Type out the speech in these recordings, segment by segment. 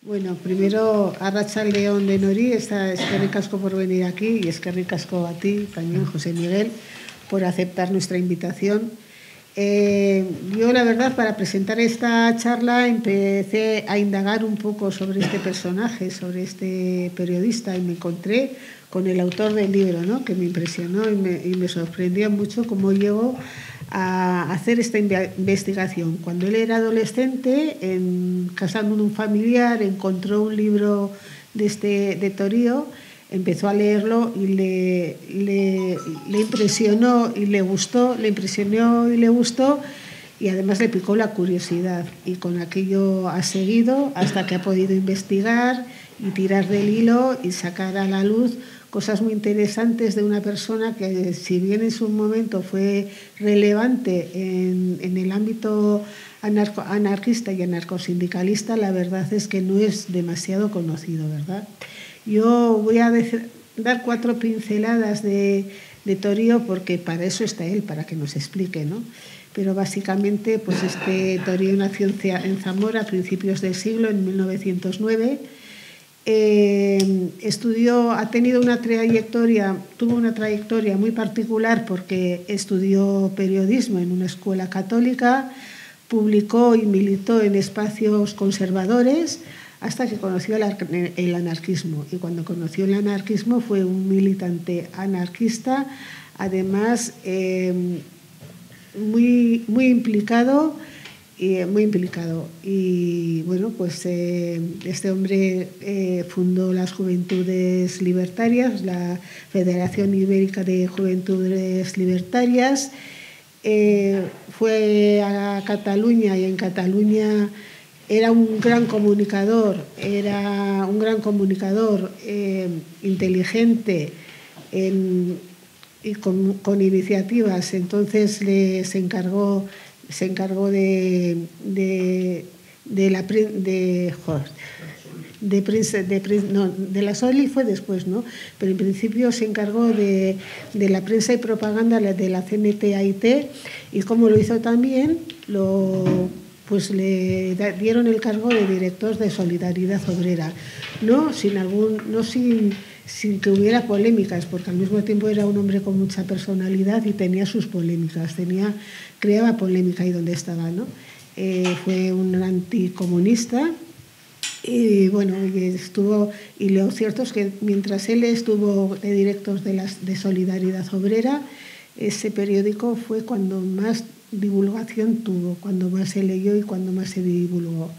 Bueno, primero, arratsaldeon denori, eskerrik asko por venir aquí y eskerrik asko a ti también, José Miguel, por aceptar nuestra invitación. Yo, la verdad, para presentar esta charla empecé a indagar un poco sobre este personaje, sobre este periodista, y me encontré con el autor del libro, ¿no?, que me impresionó y me sorprendió mucho cómo llegó a hacer esta investigación. Cuando él era adolescente, en casa de un familiar, encontró un libro de Torío, empezó a leerlo y le impresionó y le gustó, le impresionó y le gustó, y además le picó la curiosidad, y con aquello ha seguido hasta que ha podido investigar y tirar del hilo y sacar a la luz cosas muy interesantes de una persona que, si bien en su momento fue relevante en el ámbito anarquista y anarcosindicalista, la verdad es que no es demasiado conocido, ¿verdad? Yo voy a dar 4 pinceladas de Torío, porque para eso está él, para que nos explique, ¿no? Pero básicamente, pues Torío nació en Zamora a principios del siglo, en 1909. Tuvo una trayectoria muy particular porque estudió periodismo en una escuela católica, publicó y militó en espacios conservadores hasta que conoció el anarquismo. Y cuando conoció el anarquismo fue un militante anarquista, además muy implicado. Y bueno, pues este hombre fundó las Juventudes Libertarias, la Federación Ibérica de Juventudes Libertarias, fue a Cataluña, y en Cataluña era un gran comunicador, inteligente y con iniciativas. Entonces se encargó de la SOLI, fue después, ¿no? Pero en principio se encargó de la prensa y propaganda de la CNT-AIT, y como lo hizo también, pues le dieron el cargo de director de Solidaridad Obrera, sin que hubiera polémicas, porque al mismo tiempo era un hombre con mucha personalidad y tenía sus polémicas, creaba polémica ahí donde estaba, ¿no? Fue un anticomunista, y bueno, y lo cierto es que mientras él estuvo de director de Solidaridad Obrera, ese periódico fue cuando más divulgación tuvo, cuando más se leyó y cuando más se divulgó.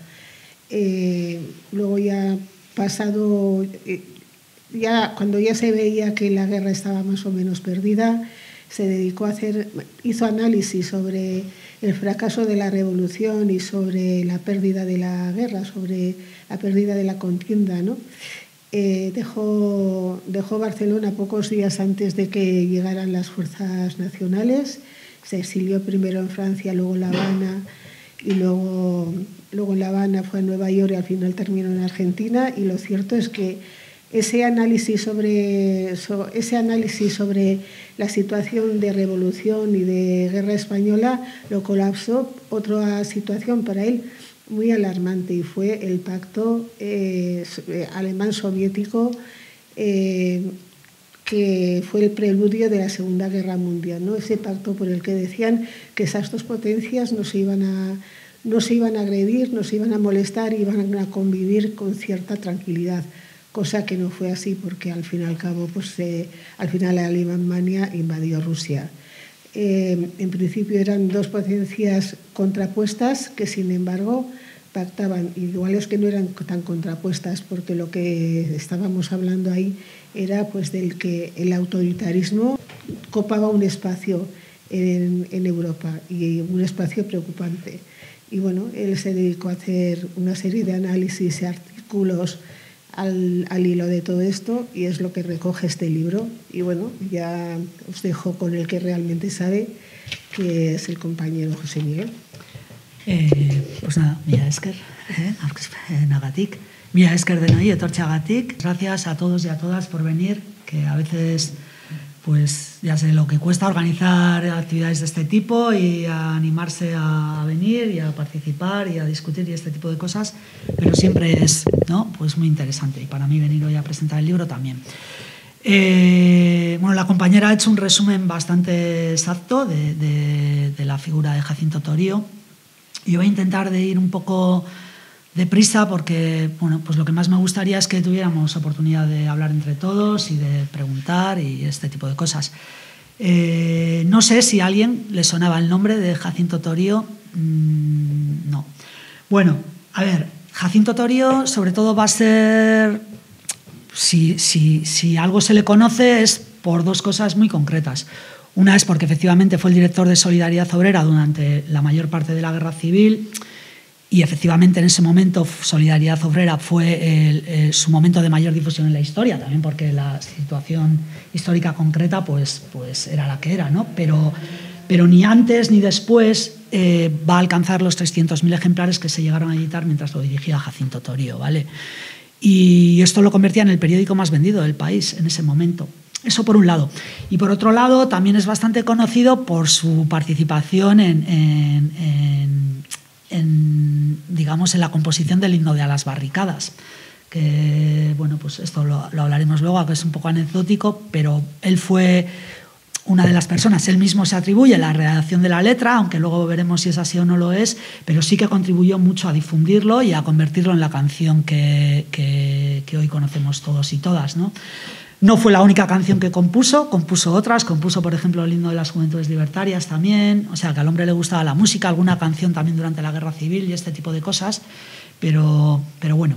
Luego cuando ya se veía que la guerra estaba más o menos perdida, se dedicó hizo análisis sobre el fracaso de la revolución y sobre la pérdida de la guerra, sobre la pérdida de la contienda, ¿no? Dejó Barcelona pocos días antes de que llegaran las fuerzas nacionales. Se exilió primero en Francia, luego en La Habana, y luego en La Habana fue a Nueva York, y al final terminó en Argentina. Y lo cierto es que ese análisis sobre la situación de revolución y de guerra española lo colapsó otra situación para él muy alarmante, y fue el pacto alemán-soviético, que fue el preludio de la Segunda Guerra Mundial, ¿no? Ese pacto por el que decían que esas dos potencias no se iban a agredir, no se iban a molestar, iban a convivir con cierta tranquilidad, cosa que no fue así, porque al fin y al cabo, al final la Alemania invadió Rusia. En principio eran dos potencias contrapuestas que, sin embargo, pactaban. Igual es que no eran tan contrapuestas, porque lo que estábamos hablando ahí era pues del que el autoritarismo copaba un espacio en Europa, y un espacio preocupante. Y bueno, él se dedicó a hacer una serie de análisis y artículos al hilo de todo esto, y es lo que recoge este libro. Y bueno, ya os dejo con el que realmente sabe, que es el compañero José Miguel. Pues nada, mila esker, nagatik. Mila esker denoi etortxagatik. Gracias a todos y a todas por venir, que a veces pues ya sé lo que cuesta organizar actividades de este tipo y a animarse a venir y a participar y a discutir y este tipo de cosas, pero siempre es, ¿no?, pues muy interesante, y para mí venir hoy a presentar el libro también. Bueno, la compañera ha hecho un resumen bastante exacto de la figura de Jacinto Torío, y yo voy a intentar de ir un poco deprisa porque, bueno, pues lo que más me gustaría es que tuviéramos oportunidad de hablar entre todos y de preguntar y este tipo de cosas. No sé si a alguien le sonaba el nombre de Jacinto Torío. No. Bueno, a ver, Jacinto Torío sobre todo va a ser, si algo se le conoce es por dos cosas muy concretas. Una es porque efectivamente fue el director de Solidaridad Obrera durante la mayor parte de la Guerra Civil, y efectivamente en ese momento Solidaridad Obrera fue su momento de mayor difusión en la historia, también porque la situación histórica concreta pues era la que era, ¿no? Pero ni antes ni después va a alcanzar los 300.000 ejemplares que se llegaron a editar mientras lo dirigía Jacinto Torío, ¿vale? Y esto lo convertía en el periódico más vendido del país en ese momento. Eso por un lado. Y por otro lado también es bastante conocido por su participación digamos, en la composición del himno de A las Barricadas, que, bueno, pues esto lo hablaremos luego, que es un poco anecdótico, pero él fue una de las personas, él mismo se atribuye la redacción de la letra, aunque luego veremos si es así o no lo es, pero sí que contribuyó mucho a difundirlo y a convertirlo en la canción que hoy conocemos todos y todas, ¿no? No fue la única canción que compuso otras, compuso por ejemplo el himno de las Juventudes Libertarias también, o sea que al hombre le gustaba la música, alguna canción también durante la Guerra Civil y este tipo de cosas, pero bueno.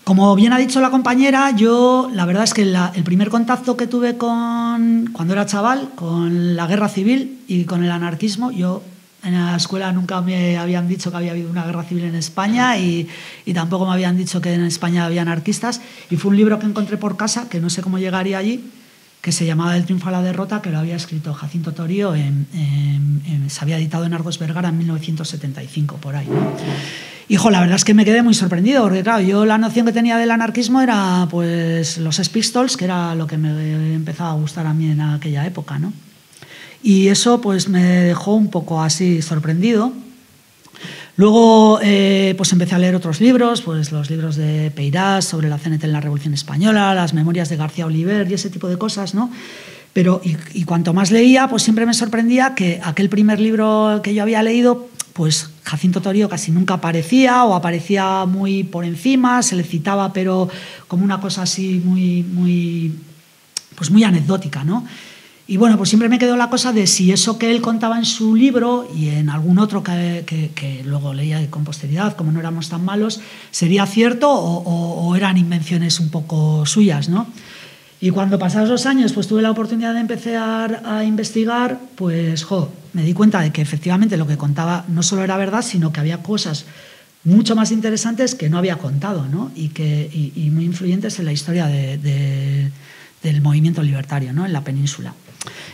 Como bien ha dicho la compañera, yo la verdad es que el primer contacto que tuve cuando era chaval con la Guerra Civil y con el anarquismo, yo en la escuela nunca me habían dicho que había habido una guerra civil en España y tampoco me habían dicho que en España había anarquistas, y fue un libro que encontré por casa, que no sé cómo llegaría allí, que se llamaba Del triunfo a la derrota, que lo había escrito Jacinto Torío, se había editado en Argos Vergara en 1975, por ahí, ¿no? Hijo, la verdad es que me quedé muy sorprendido, porque claro, yo la noción que tenía del anarquismo era pues los Sex Pistols, que era lo que me empezaba a gustar a mí en aquella época, ¿no? Y eso pues me dejó un poco así sorprendido. Luego pues empecé a leer otros libros, pues los libros de Peirás sobre la CNT en la Revolución Española, las memorias de García Oliver y ese tipo de cosas, ¿no? Pero y cuanto más leía, pues siempre me sorprendía que aquel primer libro que yo había leído, pues Jacinto Torío casi nunca aparecía, o aparecía muy por encima, se le citaba pero como una cosa así muy anecdótica, ¿no? Y bueno, pues siempre me quedó la cosa de si eso que él contaba en su libro y en algún otro que luego leía con posteridad, como No éramos tan malos, sería cierto o eran invenciones un poco suyas, ¿no? Y cuando pasados los años pues tuve la oportunidad de empezar a investigar, pues me di cuenta de que efectivamente lo que contaba no solo era verdad, sino que había cosas mucho más interesantes que no había contado, ¿no? Y muy influyentes en la historia del movimiento libertario, ¿no?, en la península.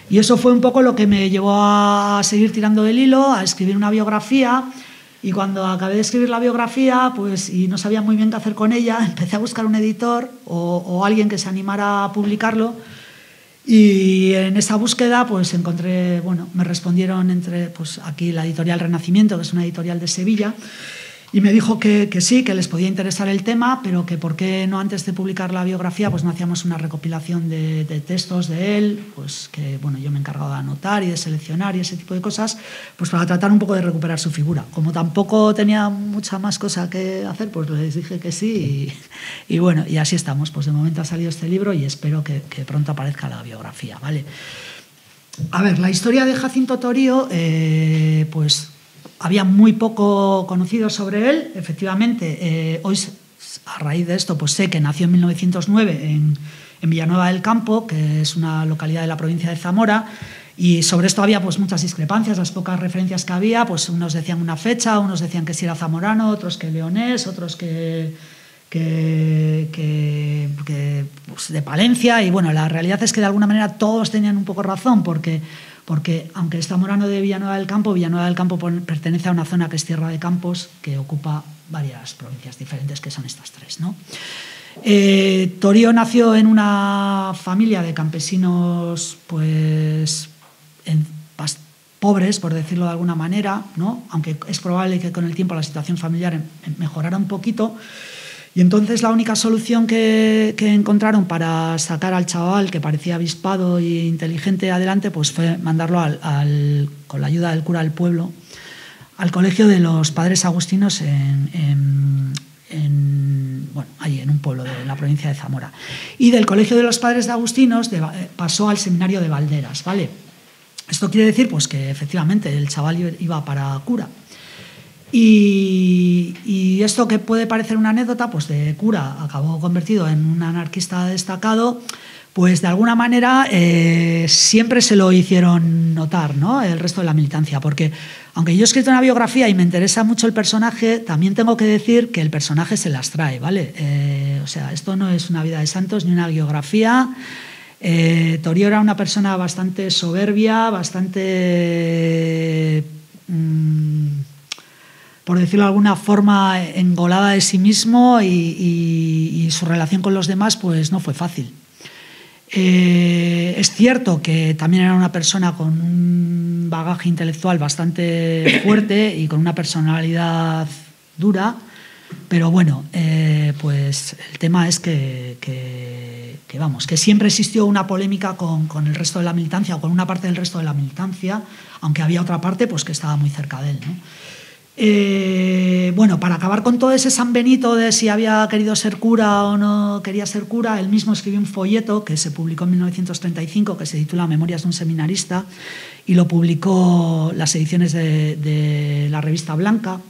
Y eso fue un poco lo que me llevó a seguir tirando del hilo, a escribir una biografía. Y cuando acabé de escribir la biografía, pues, y no sabía muy bien qué hacer con ella, empecé a buscar un editor o alguien que se animara a publicarlo. Y en esa búsqueda pues encontré, bueno, me respondieron pues aquí la editorial Renacimiento, que es una editorial de Sevilla, y me dijo que sí, que les podía interesar el tema, pero que por qué no, antes de publicar la biografía, pues no hacíamos una recopilación de textos de él, pues que bueno, yo me he encargado de anotar y de seleccionar y ese tipo de cosas, pues para tratar un poco de recuperar su figura. Como tampoco tenía mucha más cosa que hacer, pues les dije que sí, y bueno, y así estamos. Pues de momento ha salido este libro y espero que pronto aparezca la biografía, ¿vale? A ver, la historia de Jacinto Torío, pues había muy poco conocido sobre él. Efectivamente, hoy a raíz de esto pues sé que nació en 1909 en Villanueva del Campo, que es una localidad de la provincia de Zamora, y sobre esto había pues muchas discrepancias. Las pocas referencias que había, pues unos decían una fecha, unos decían que sí era zamorano, otros que leonés, otros que pues de Palencia. Y bueno, la realidad es que de alguna manera todos tenían un poco razón, porque aunque es zamorano de Villanueva del Campo pertenece a una zona que es Tierra de Campos, que ocupa varias provincias diferentes, que son estas tres, ¿no? Torío nació en una familia de campesinos, pues, pobres, por decirlo de alguna manera, ¿no? Aunque es probable que con el tiempo la situación familiar mejorara un poquito. Y entonces la única solución que encontraron para sacar al chaval, que parecía avispado e inteligente, adelante, pues fue mandarlo con la ayuda del cura del pueblo al colegio de los padres agustinos allí en un pueblo de la provincia de Zamora. Y del colegio de los padres agustinos pasó al seminario de Valderas, ¿vale? Esto quiere decir pues, que efectivamente el chaval iba para cura. Y esto que puede parecer una anécdota, pues de cura acabó convertido en un anarquista destacado, pues de alguna manera siempre se lo hicieron notar, ¿no? El resto de la militancia, porque aunque yo he escrito una biografía y me interesa mucho el personaje, también tengo que decir que el personaje se las trae, ¿vale? O sea, esto no es una vida de santos ni una biografía. Torío era una persona bastante soberbia, bastante, por decirlo de alguna forma, engolada de sí mismo y su relación con los demás pues no fue fácil. Es cierto que también era una persona con un bagaje intelectual bastante fuerte y con una personalidad dura, pero bueno, pues el tema es que siempre existió una polémica con el resto de la militancia o con una parte del resto de la militancia, aunque había otra parte pues, que estaba muy cerca de él, ¿no? Bueno, para acabar con todo ese San Benito de si había querido ser cura o no quería ser cura, él mismo escribió un folleto que se publicó en 1935 que se titula Memorias de un seminarista y lo publicó las ediciones de la revista Blanca,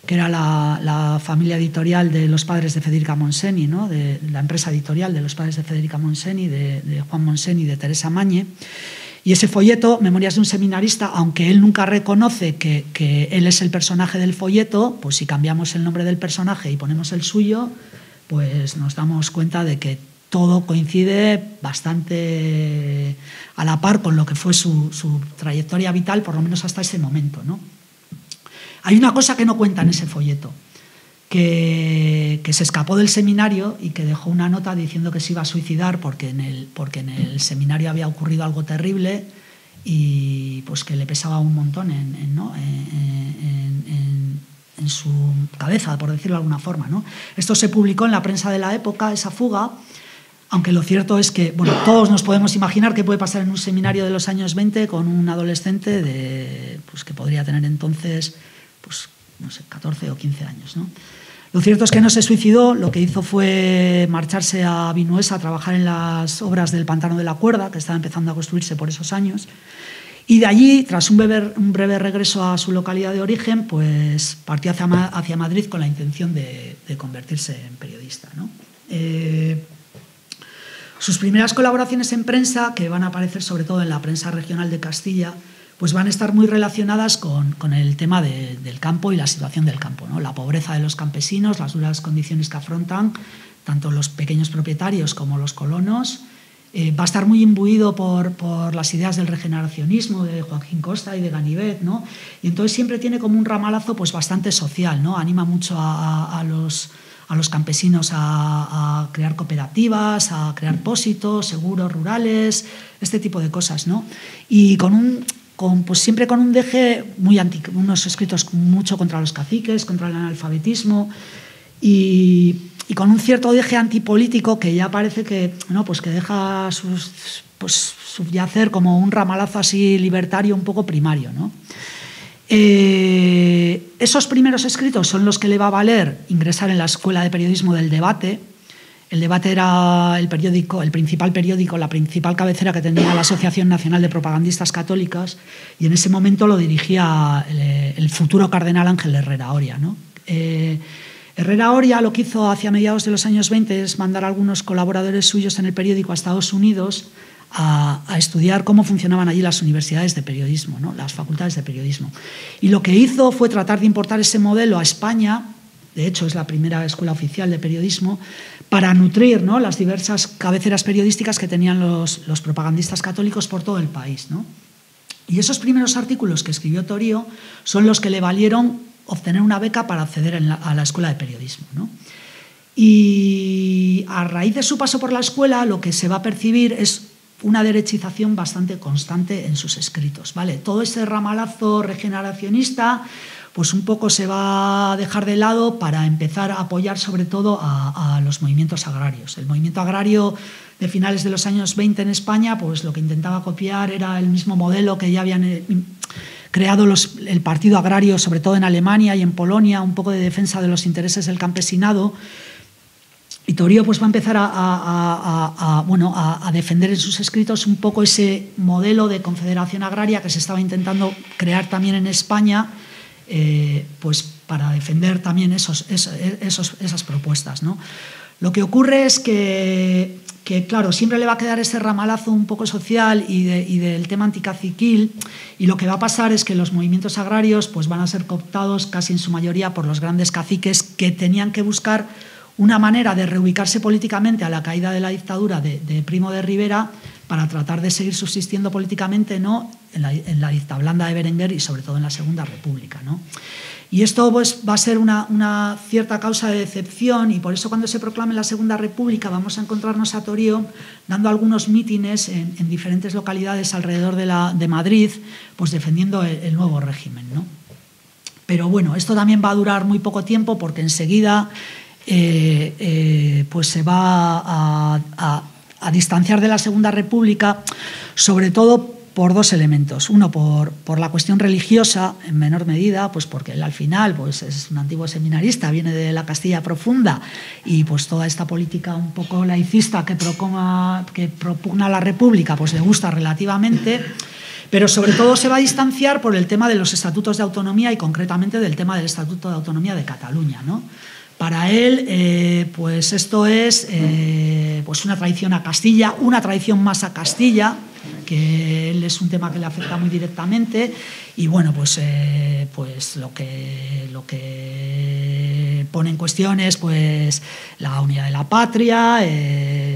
que era la familia editorial de los padres de Federica Monseni, ¿no? De la empresa editorial de los padres de Federica Monseni, de Juan Monseni y de Teresa Mañe. Y ese folleto, Memorias de un seminarista, aunque él nunca reconoce que él es el personaje del folleto, pues si cambiamos el nombre del personaje y ponemos el suyo, pues nos damos cuenta de que todo coincide bastante a la par con lo que fue su trayectoria vital, por lo menos hasta ese momento, ¿no? Hay una cosa que no cuenta en ese folleto, que se escapó del seminario y que dejó una nota diciendo que se iba a suicidar porque en el seminario había ocurrido algo terrible y pues que le pesaba un montón en su cabeza, por decirlo de alguna forma, ¿no? Esto se publicó en la prensa de la época, esa fuga, aunque lo cierto es que bueno, todos nos podemos imaginar qué puede pasar en un seminario de los años 20 con un adolescente pues, que podría tener entonces pues, no sé, 14 o 15 años, ¿no? Lo cierto es que no se suicidó, lo que hizo fue marcharse a Vinuesa a trabajar en las obras del Pantano de la Cuerda, que estaba empezando a construirse por esos años, y de allí, tras un breve regreso a su localidad de origen, pues partió hacia Madrid con la intención de convertirse en periodista, ¿no? Sus primeras colaboraciones en prensa, que van a aparecer sobre todo en la prensa regional de Castilla, pues van a estar muy relacionadas con el tema del campo y la situación del campo, ¿no? La pobreza de los campesinos, las duras condiciones que afrontan tanto los pequeños propietarios como los colonos. Va a estar muy imbuido por las ideas del regeneracionismo de Joaquín Costa y de Ganivet, ¿no? Y entonces siempre tiene como un ramalazo pues, bastante social, ¿no? Anima mucho a los campesinos a crear cooperativas, a crear pósitos, seguros rurales, este tipo de cosas, ¿no? Y pues siempre con un deje muy unos escritos mucho contra los caciques, contra el analfabetismo y con un cierto deje antipolítico que ya parece que, ¿no? Pues que deja subyacer como un ramalazo así libertario un poco primario, ¿no? Esos primeros escritos son los que le va a valer ingresar en la Escuela de Periodismo del Debate. El Debate era el principal periódico, la principal cabecera que tenía la Asociación Nacional de Propagandistas Católicas, y en ese momento lo dirigía el futuro cardenal Ángel Herrera Oria, ¿no? Herrera Oria lo que hizo hacia mediados de los años 20 es mandar a algunos colaboradores suyos en el periódico a Estados Unidos a estudiar cómo funcionaban allí las universidades de periodismo, ¿no? Las facultades de periodismo. Y lo que hizo fue tratar de importar ese modelo a España. De hecho, es la primera escuela oficial de periodismo, para nutrir, ¿no? Las diversas cabeceras periodísticas que tenían los propagandistas católicos por todo el país, ¿no? Y esos primeros artículos que escribió Torío son los que le valieron obtener una beca para acceder a la escuela de periodismo, ¿no? Y a raíz de su paso por la escuela, lo que se va a percibir es una derechización bastante constante en sus escritos, ¿vale? Todo ese ramalazo regeneracionista pues un poco se va a dejar de lado para empezar a apoyar sobre todo a los movimientos agrarios. El movimiento agrario de finales de los años 20 en España, pues lo que intentaba copiar era el mismo modelo que ya habían creado el partido agrario, sobre todo en Alemania y en Polonia, un poco de defensa de los intereses del campesinado. Y Torío pues va a empezar a defender en sus escritos un poco ese modelo de confederación agraria que se estaba intentando crear también en España, pues para defender también esas propuestas, ¿no? Lo que ocurre es que, claro, siempre le va a quedar ese ramalazo un poco social y del tema anticaciquil, y lo que va a pasar es que los movimientos agrarios pues van a ser cooptados casi en su mayoría por los grandes caciques que tenían que buscar una manera de reubicarse políticamente a la caída de la dictadura de Primo de Rivera para tratar de seguir subsistiendo políticamente, ¿no?, en la dictablanda de Berenguer y sobre todo en la Segunda República, ¿no? Y esto pues, va a ser una cierta causa de decepción, y por eso cuando se proclame la Segunda República vamos a encontrarnos a Torío dando algunos mítines en diferentes localidades alrededor de Madrid, pues defendiendo el nuevo régimen, ¿no? Pero bueno, esto también va a durar muy poco tiempo porque enseguida pues se va a distanciar de la Segunda República, sobre todo por dos elementos. Uno, por la cuestión religiosa, en menor medida, pues porque él al final pues es un antiguo seminarista, viene de la Castilla profunda, y pues toda esta política un poco laicista que propugna la República pues le gusta relativamente. Pero sobre todo se va a distanciar por el tema de los estatutos de autonomía y concretamente del tema del Estatuto de Autonomía de Cataluña, ¿no? Para él, pues esto es pues una traición a Castilla, una traición más a Castilla, que él es un tema que le afecta muy directamente, y bueno, pues lo que pone en cuestión es pues la unidad de la patria,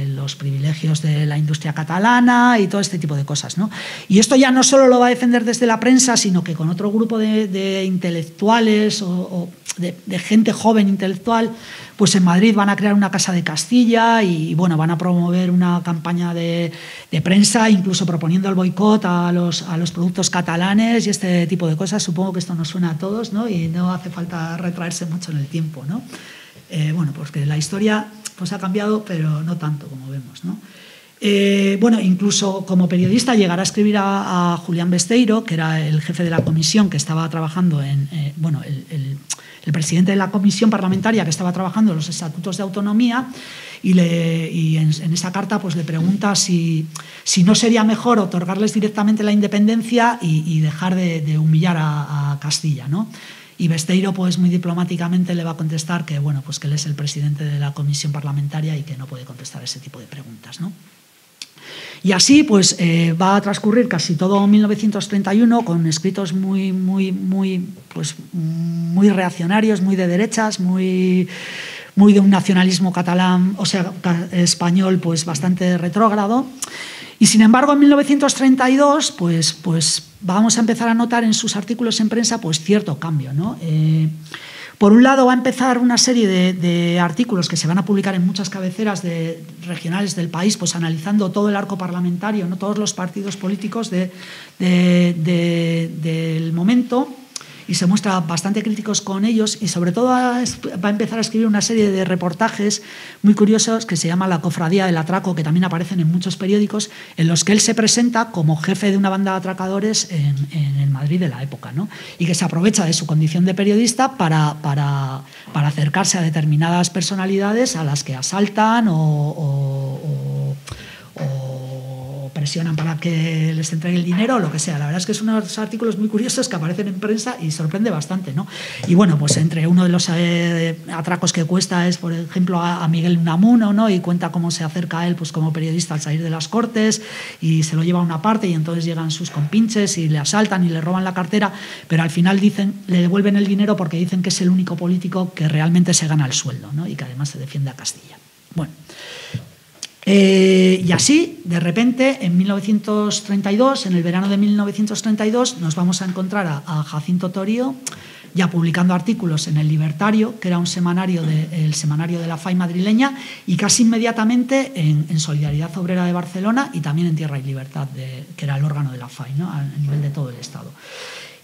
los privilegios de la industria catalana y todo este tipo de cosas, ¿no? Y esto ya no solo lo va a defender desde la prensa, sino que con otro grupo de intelectuales o de gente joven intelectual, pues en Madrid van a crear una Casa de Castilla y bueno, van a promover una campaña de prensa, incluso proponiendo el boicot a los productos catalanes y este tipo de cosas. Supongo que esto nos suena a todos, ¿no? Y no hace falta retraerse mucho en el tiempo, ¿no? Bueno, pues que la historia pues ha cambiado, pero no tanto como vemos, ¿no? Bueno, incluso como periodista llegará a escribir a Julián Besteiro, que era el jefe de la comisión que estaba trabajando bueno, el presidente de la comisión parlamentaria que estaba trabajando en los estatutos de autonomía, y en esa carta pues le pregunta si no sería mejor otorgarles directamente la independencia y dejar de humillar a Castilla, ¿no? Y Besteiro pues muy diplomáticamente le va a contestar que bueno, pues que él es el presidente de la comisión parlamentaria y que no puede contestar ese tipo de preguntas, ¿no? Y así pues va a transcurrir casi todo 1931 con escritos muy reaccionarios, muy de derechas, muy de un nacionalismo catalán, o sea, español, pues bastante retrógrado. Y sin embargo, en 1932 pues vamos a empezar a notar en sus artículos en prensa pues cierto cambio, ¿no? Por un lado va a empezar una serie de artículos que se van a publicar en muchas cabeceras regionales del país, pues analizando todo el arco parlamentario, ¿no? Todos los partidos políticos del momento, y se muestra bastante críticos con ellos, y sobre todo va a empezar a escribir una serie de reportajes muy curiosos que se llama La Cofradía del Atraco, que también aparecen en muchos periódicos, en los que él se presenta como jefe de una banda de atracadores en el Madrid de la época, ¿no? Y que se aprovecha de su condición de periodista para acercarse a determinadas personalidades a las que asaltan o presionan para que les entregue el dinero o lo que sea. La verdad es que son unos artículos muy curiosos que aparecen en prensa y sorprende bastante, ¿no? Y bueno, pues entre uno de los atracos que cuesta es, por ejemplo, a Miguel Unamuno, ¿no? Y cuenta cómo se acerca a él pues como periodista al salir de las Cortes y se lo lleva a una parte y entonces llegan sus compinches y le asaltan y le roban la cartera, pero al final le devuelven el dinero porque dicen que es el único político que realmente se gana el sueldo, ¿no? Y que además se defiende a Castilla. Bueno, Y así, de repente, en 1932, en el verano de 1932, nos vamos a encontrar a Jacinto Torío ya publicando artículos en El Libertario, que era el semanario de la FAI madrileña, y casi inmediatamente en Solidaridad Obrera de Barcelona y también en Tierra y Libertad, que era el órgano de la FAI, ¿no?, a nivel de todo el Estado.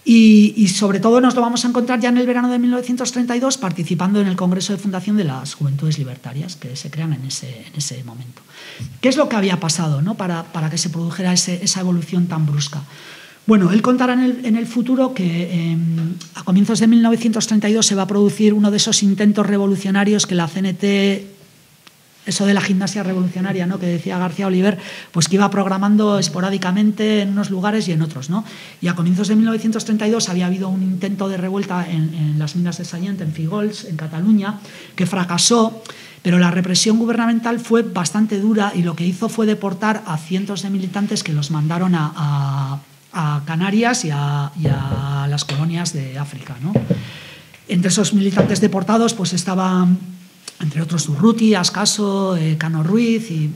Y sobre todo nos lo vamos a encontrar ya en el verano de 1932 participando en el Congreso de Fundación de las Juventudes Libertarias, que se crean en ese momento. ¿Qué es lo que había pasado, ¿no?, para que se produjera esa evolución tan brusca? Bueno, él contará en el futuro que a comienzos de 1932 se va a producir uno de esos intentos revolucionarios que la CNT, eso de la gimnasia revolucionaria, ¿no?, que decía García Oliver, pues que iba programando esporádicamente en unos lugares y en otros, ¿no? Y a comienzos de 1932 había habido un intento de revuelta en las minas de Sallent, en Fígols, en Cataluña, que fracasó, pero la represión gubernamental fue bastante dura y lo que hizo fue deportar a cientos de militantes que los mandaron a Canarias y a las colonias de África, ¿no? Entre esos militantes deportados pues estaban, entre otros, Durruti, Ascaso, Cano Ruiz y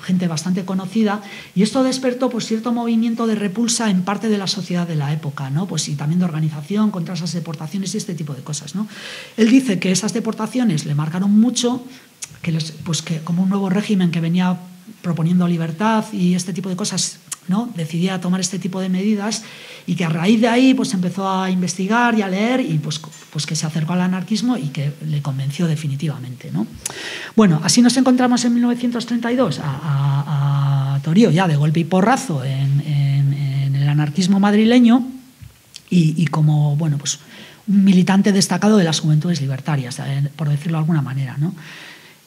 gente bastante conocida, y esto despertó pues cierto movimiento de repulsa en parte de la sociedad de la época, ¿no?, pues, y también de organización contra esas deportaciones y este tipo de cosas, ¿no? Él dice que esas deportaciones le marcaron mucho, que como un nuevo régimen que venía proponiendo libertad y este tipo de cosas, ¿no?, decidía tomar este tipo de medidas, y que a raíz de ahí pues empezó a investigar y a leer y pues que se acercó al anarquismo y que le convenció definitivamente, ¿no? Bueno, así nos encontramos en 1932 a Torío ya de golpe y porrazo en el anarquismo madrileño y como, bueno, pues un militante destacado de las Juventudes Libertarias, por decirlo de alguna manera, ¿no?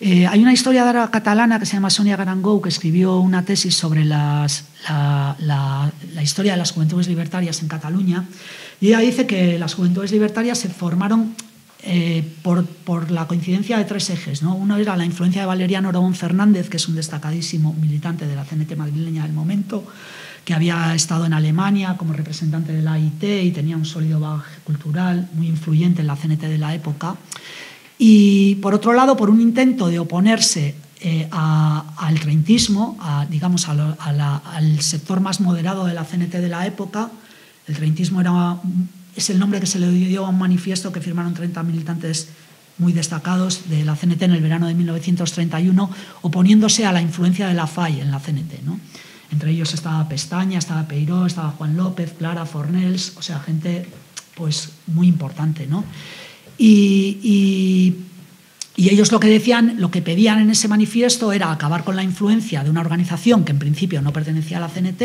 Hay una historiadora catalana que se llama Sonia Garangou, que escribió una tesis sobre la historia de las Juventudes Libertarias en Cataluña, y ella dice que las Juventudes Libertarias se formaron por la coincidencia de tres ejes, ¿no? Uno era la influencia de Valeriano Orbón Fernández, que es un destacadísimo militante de la CNT madrileña del momento, que había estado en Alemania como representante de la AIT y tenía un sólido bagaje cultural muy influyente en la CNT de la época. Y, por otro lado, por un intento de oponerse al treintismo, digamos, al sector más moderado de la CNT de la época. El treintismo es el nombre que se le dio a un manifiesto que firmaron 30 militantes muy destacados de la CNT en el verano de 1931, oponiéndose a la influencia de la FAI en la CNT, ¿no? Entre ellos estaba Pestaña, estaba Peiró, estaba Juan López, Clara, Fornells, o sea, gente pues muy importante, ¿no? Y ellos lo que pedían en ese manifiesto era acabar con la influencia de una organización que en principio no pertenecía a la CNT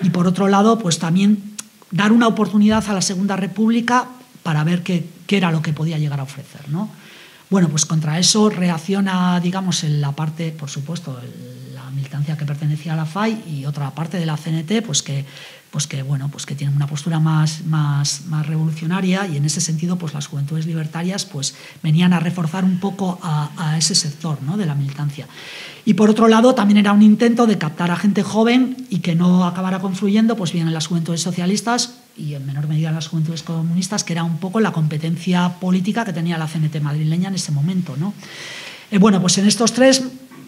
y, por otro lado, pues también dar una oportunidad a la Segunda República para ver qué era lo que podía llegar a ofrecer, ¿no? Bueno, pues contra eso reacciona, digamos, en la parte, por supuesto, la militancia que pertenecía a la FAI y otra parte de la CNT, pues que tienen una postura más revolucionaria, y en ese sentido pues las Juventudes Libertarias pues venían a reforzar un poco a ese sector, ¿no?, de la militancia. Y por otro lado también era un intento de captar a gente joven y que no acabara confluyendo pues bien en las Juventudes Socialistas y en menor medida en las Juventudes Comunistas, que era un poco la competencia política que tenía la CNT madrileña en ese momento, ¿no? Bueno, pues en estos tres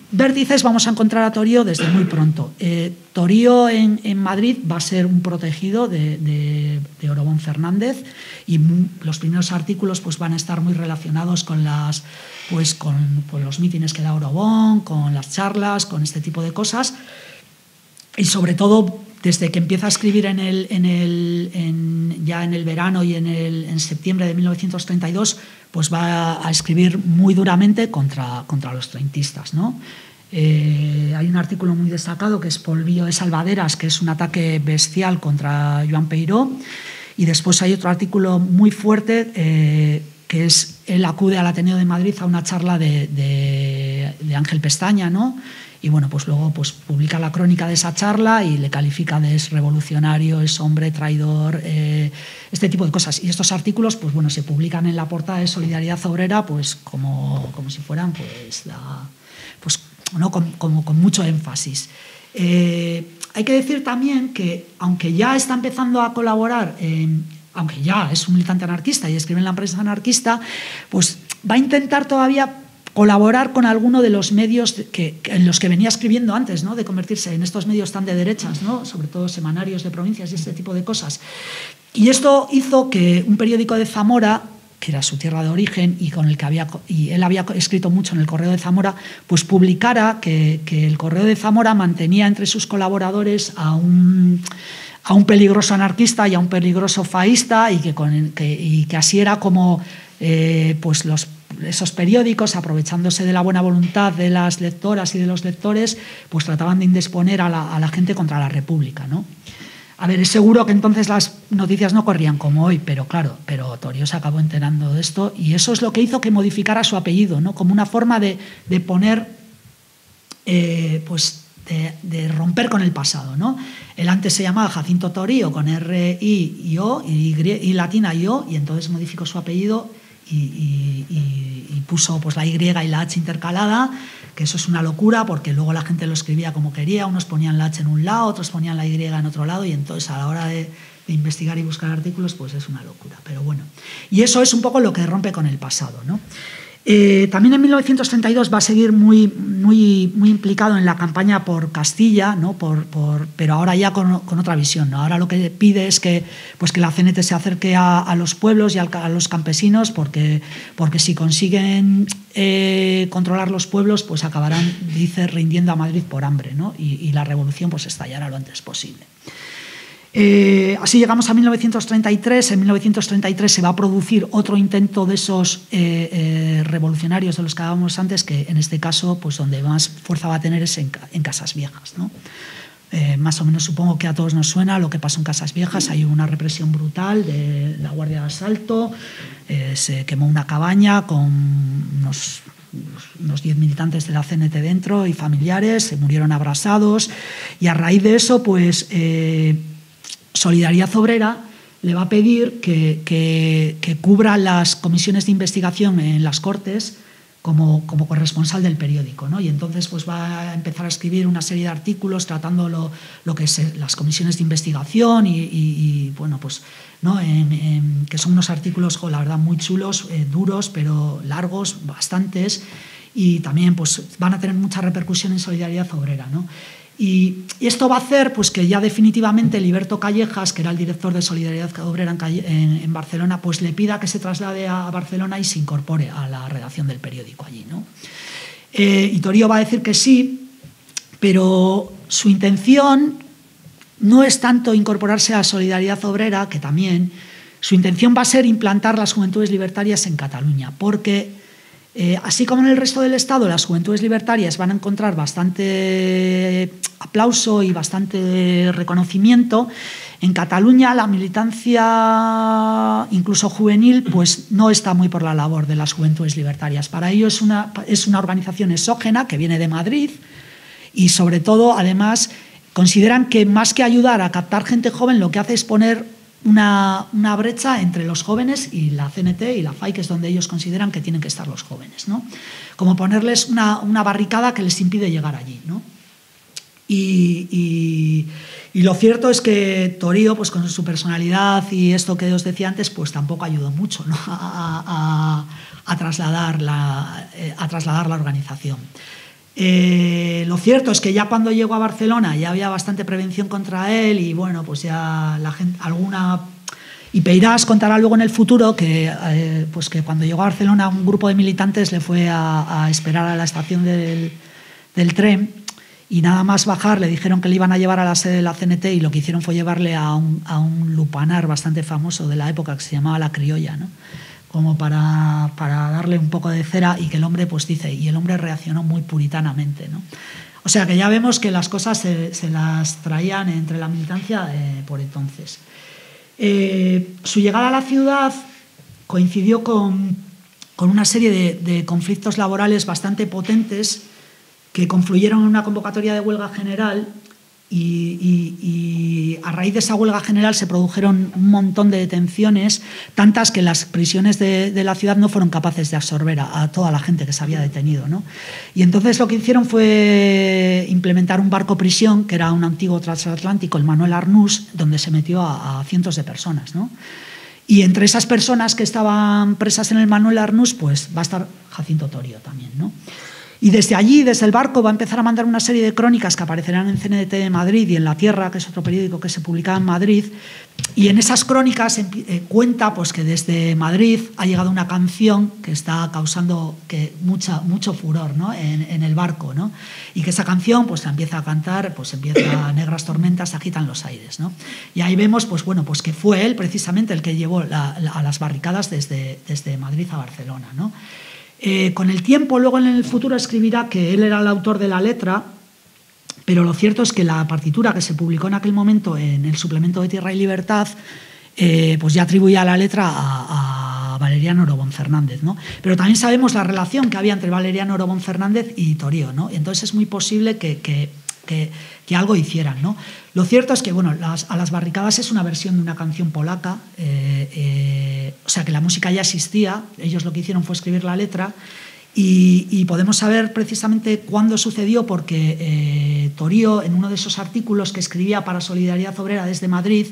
vértices vamos a encontrar a Torío desde muy pronto. Torío en Madrid va a ser un protegido de Orbón Fernández, y los primeros artículos pues van a estar muy relacionados con los mítines que da Orbón, con las charlas, con este tipo de cosas, y sobre todo desde que empieza a escribir ya en el verano y en septiembre de 1932, pues va a escribir muy duramente contra los treintistas, ¿no? Hay un artículo muy destacado que es Polvío de Salvaderas, que es un ataque bestial contra Joan Peiró, y después hay otro artículo muy fuerte que es, él acude al Ateneo de Madrid a una charla de Ángel Pestaña, ¿no? Y bueno, pues luego pues publica la crónica de esa charla y le califica de es revolucionario, es hombre traidor, este tipo de cosas. Y estos artículos pues bueno, se publican en la portada de Solidaridad Obrera pues como si fueran ¿no? con mucho énfasis. Hay que decir también que aunque ya está empezando a colaborar, aunque ya es un militante anarquista y escribe en la prensa anarquista, pues va a intentar todavía colaborar con alguno de los medios en los que venía escribiendo antes, ¿no? De convertirse en estos medios tan de derechas, ¿no? Sobre todo semanarios de provincias y este tipo de cosas. Y esto hizo que un periódico de Zamora, que era su tierra de origen y con el que él había escrito mucho en el Correo de Zamora, pues publicara que el Correo de Zamora mantenía entre sus colaboradores a un peligroso anarquista y a un peligroso faísta, y que así era como pues esos periódicos, aprovechándose de la buena voluntad de las lectoras y de los lectores, pues trataban de indisponer a la gente contra la República, ¿no? A ver, es seguro que entonces las noticias no corrían como hoy, pero claro, Torío se acabó enterando de esto, y eso es lo que hizo que modificara su apellido, ¿no? Como una forma de poner, pues de romper con el pasado, ¿no? Él antes se llamaba Jacinto Torío, con R, I y O, y latina y O, y entonces modificó su apellido y puso pues la Y y la H intercalada, que eso es una locura porque luego la gente lo escribía como quería, unos ponían la H en un lado, otros ponían la Y en otro lado, y entonces a la hora de investigar y buscar artículos pues es una locura, pero bueno. Y eso es un poco lo que rompe con el pasado, ¿no? También en 1932 va a seguir muy implicado en la campaña por Castilla, ¿no? Pero ahora ya con otra visión, ¿no? Ahora lo que pide es que la CNT se acerque a los pueblos y a los campesinos, porque si consiguen controlar los pueblos, pues acabarán, dice, rindiendo a Madrid por hambre, ¿no? Y la revolución pues estallará lo antes posible. Así llegamos a 1933. En 1933 se va a producir otro intento de esos revolucionarios de los que hablábamos antes, que en este caso pues donde más fuerza va a tener es en Casas Viejas, ¿no? Más o menos supongo que a todos nos suena lo que pasó en Casas Viejas. Hay una represión brutal de la Guardia de Asalto, se quemó una cabaña con unos 10 militantes de la CNT dentro y familiares, se murieron abrasados, y a raíz de eso pues Solidaridad Obrera le va a pedir que cubra las comisiones de investigación en las Cortes como corresponsal del periódico, ¿no? Y entonces pues va a empezar a escribir una serie de artículos tratando lo que es las comisiones de investigación y bueno, pues, ¿no? Que son unos artículos, la verdad, muy chulos, duros, pero largos, bastantes, y también pues van a tener mucha repercusión en Solidaridad Obrera, ¿no? Y esto va a hacer pues que ya definitivamente Liberto Callejas, que era el director de Solidaridad Obrera en Barcelona, pues le pida que se traslade a Barcelona y se incorpore a la redacción del periódico allí, ¿no? Y Torío va a decir que sí, pero su intención no es tanto incorporarse a Solidaridad Obrera, que también. Su intención va a ser implantar las Juventudes Libertarias en Cataluña, porque así como en el resto del Estado las Juventudes Libertarias van a encontrar bastante aplauso y bastante reconocimiento, en Cataluña la militancia, incluso juvenil, pues no está muy por la labor de las Juventudes Libertarias. Para ello es una organización exógena que viene de Madrid, y sobre todo, además, consideran que más que ayudar a captar gente joven, lo que hace es poner una brecha entre los jóvenes y la CNT y la FAI, que es donde ellos consideran que tienen que estar los jóvenes, ¿no? Como ponerles una barricada que les impide llegar allí, ¿no? Y lo cierto es que Torío, pues con su personalidad y esto que os decía antes, pues tampoco ayudó mucho, ¿no? a trasladar la organización. Lo cierto es que ya cuando llegó a Barcelona ya había bastante prevención contra él, y bueno, pues ya la gente, y Peirás contará luego en el futuro que cuando llegó a Barcelona un grupo de militantes le fue a esperar a la estación del tren, y nada más bajar le dijeron que le iban a llevar a la sede de la CNT, y lo que hicieron fue llevarle a un lupanar bastante famoso de la época que se llamaba La Criolla, ¿no? Como para darle un poco de cera, y que el hombre pues dice, y el hombre reaccionó muy puritanamente, ¿no? O sea que ya vemos que las cosas se las traían entre la militancia por entonces. Su llegada a la ciudad coincidió con una serie de conflictos laborales bastante potentes que confluyeron en una convocatoria de huelga general, y a raíz de esa huelga general se produjeron un montón de detenciones, tantas que las prisiones de la ciudad no fueron capaces de absorber a toda la gente que se había detenido, ¿no? Y entonces lo que hicieron fue implementar un barco prisión, que era un antiguo transatlántico, el Manuel Arnús, donde se metió a cientos de personas, ¿no? Y entre esas personas que estaban presas en el Manuel Arnús, pues va a estar Jacinto Torío también, ¿no? Y desde allí, desde el barco, va a empezar a mandar una serie de crónicas que aparecerán en CNT de Madrid y en La Tierra, que es otro periódico que se publicaba en Madrid. Y en esas crónicas cuenta pues, que desde Madrid ha llegado una canción que está causando mucho furor, ¿no? en el barco, ¿no? Y que esa canción pues, se empieza a cantar, pues empieza Negras tormentas, se agitan los aires, ¿no? Y ahí vemos pues, bueno, pues que fue él precisamente el que llevó a las barricadas desde Madrid a Barcelona, ¿no? Con el tiempo, luego en el futuro escribirá que él era el autor de la letra, pero lo cierto es que la partitura que se publicó en aquel momento en el suplemento de Tierra y Libertad, pues ya atribuía la letra a Valeriano Orobón Fernández, ¿no? Pero también sabemos la relación que había entre Valeriano Orobón Fernández y Torío, ¿no? Entonces es muy posible que algo hicieran, ¿no? Lo cierto es que, bueno, a las barricadas es una versión de una canción polaca, o sea que la música ya existía, ellos lo que hicieron fue escribir la letra y podemos saber precisamente cuándo sucedió porque Torío, en uno de esos artículos que escribía para Solidaridad Obrera desde Madrid,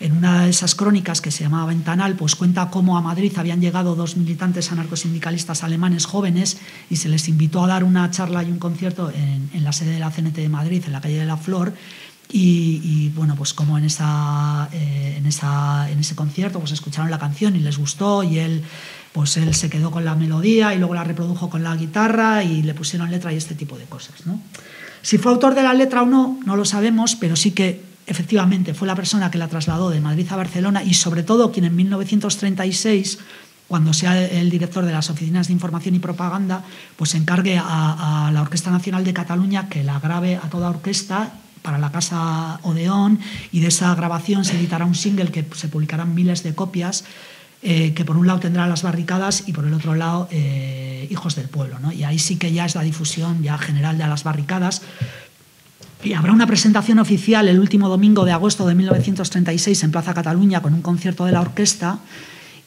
en una de esas crónicas que se llamaba Ventanal, pues cuenta cómo a Madrid habían llegado 2 militantes anarcosindicalistas alemanes jóvenes y se les invitó a dar una charla y un concierto en la sede de la CNT de Madrid, en la calle de la Flor, y bueno, pues como en ese concierto pues escucharon la canción y les gustó y él se quedó con la melodía y luego la reprodujo con la guitarra y le pusieron letra y este tipo de cosas, ¿no? Si fue autor de la letra o no, no lo sabemos, pero sí que efectivamente fue la persona que la trasladó de Madrid a Barcelona y sobre todo quien en 1936, cuando sea el director de las oficinas de información y propaganda, pues encargue a la Orquesta Nacional de Cataluña que la grabe a toda orquesta para la Casa Odeón, y de esa grabación se editará un single que se publicarán miles de copias, que por un lado tendrá Las barricadas y por el otro lado Hijos del pueblo, ¿no? Y ahí sí que ya es la difusión ya general de Las barricadas. Y habrá una presentación oficial el último domingo de agosto de 1936 en Plaza Cataluña con un concierto de la orquesta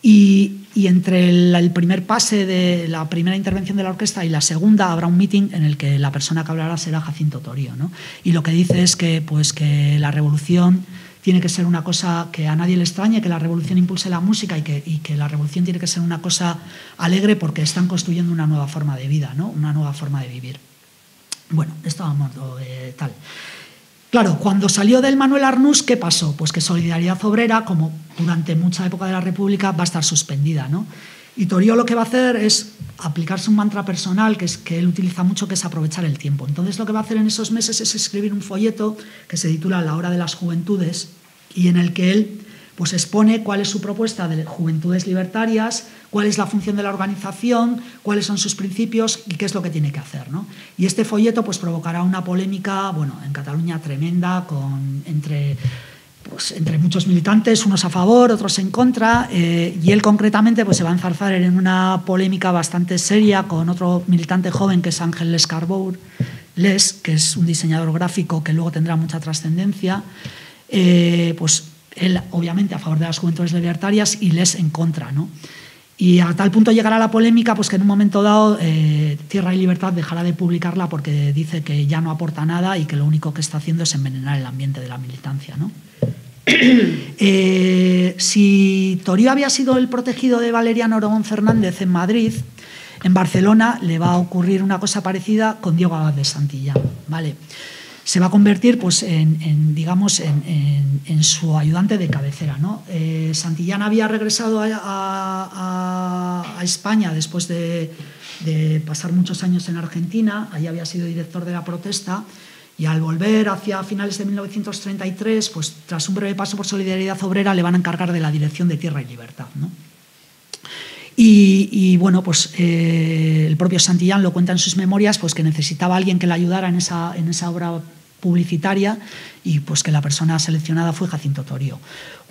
y entre el primer pase de la primera intervención de la orquesta y la segunda habrá un meeting en el que la persona que hablará será Jacinto Torío, ¿no? Y lo que dice es que la revolución tiene que ser una cosa que a nadie le extrañe, que la revolución impulse la música y que la revolución tiene que ser una cosa alegre porque están construyendo una nueva forma de vida, ¿no? Una nueva forma de vivir. Bueno, esto vamos tal. Claro, cuando salió del Manuel Arnús, ¿qué pasó? Pues que Solidaridad Obrera, como durante mucha época de la República, va a estar suspendida, ¿no? Y Torío lo que va a hacer es aplicarse un mantra personal que él utiliza mucho, que es aprovechar el tiempo. Entonces lo que va a hacer en esos meses es escribir un folleto que se titula La hora de las juventudes y en el que él pues expone cuál es su propuesta de juventudes libertarias, cuál es la función de la organización, cuáles son sus principios y qué es lo que tiene que hacer, ¿no? Y este folleto pues provocará una polémica, bueno, en Cataluña tremenda, entre muchos militantes, unos a favor, otros en contra, y él concretamente pues se va a enzarzar en una polémica bastante seria con otro militante joven que es Ángel Lescarbou, que es un diseñador gráfico que luego tendrá mucha trascendencia, pues él obviamente a favor de las juventudes libertarias y Les en contra, ¿no? Y a tal punto llegará la polémica pues que en un momento dado Tierra y Libertad dejará de publicarla porque dice que ya no aporta nada y que lo único que está haciendo es envenenar el ambiente de la militancia, ¿no? Si Torío había sido el protegido de Valeriano Orobón Fernández en Madrid, en Barcelona le va a ocurrir una cosa parecida con Diego Abad de Santillán, ¿vale? Se va a convertir pues, en su ayudante de cabecera, ¿no? Santillán había regresado a España después de pasar muchos años en Argentina, allí había sido director de La Protesta, y al volver hacia finales de 1933, pues, tras un breve paso por Solidaridad Obrera, le van a encargar de la dirección de Tierra y Libertad, ¿no? Y bueno, pues el propio Santillán lo cuenta en sus memorias, pues que necesitaba a alguien que le ayudara en esa obra publicitaria y pues que la persona seleccionada fue Jacinto Torío.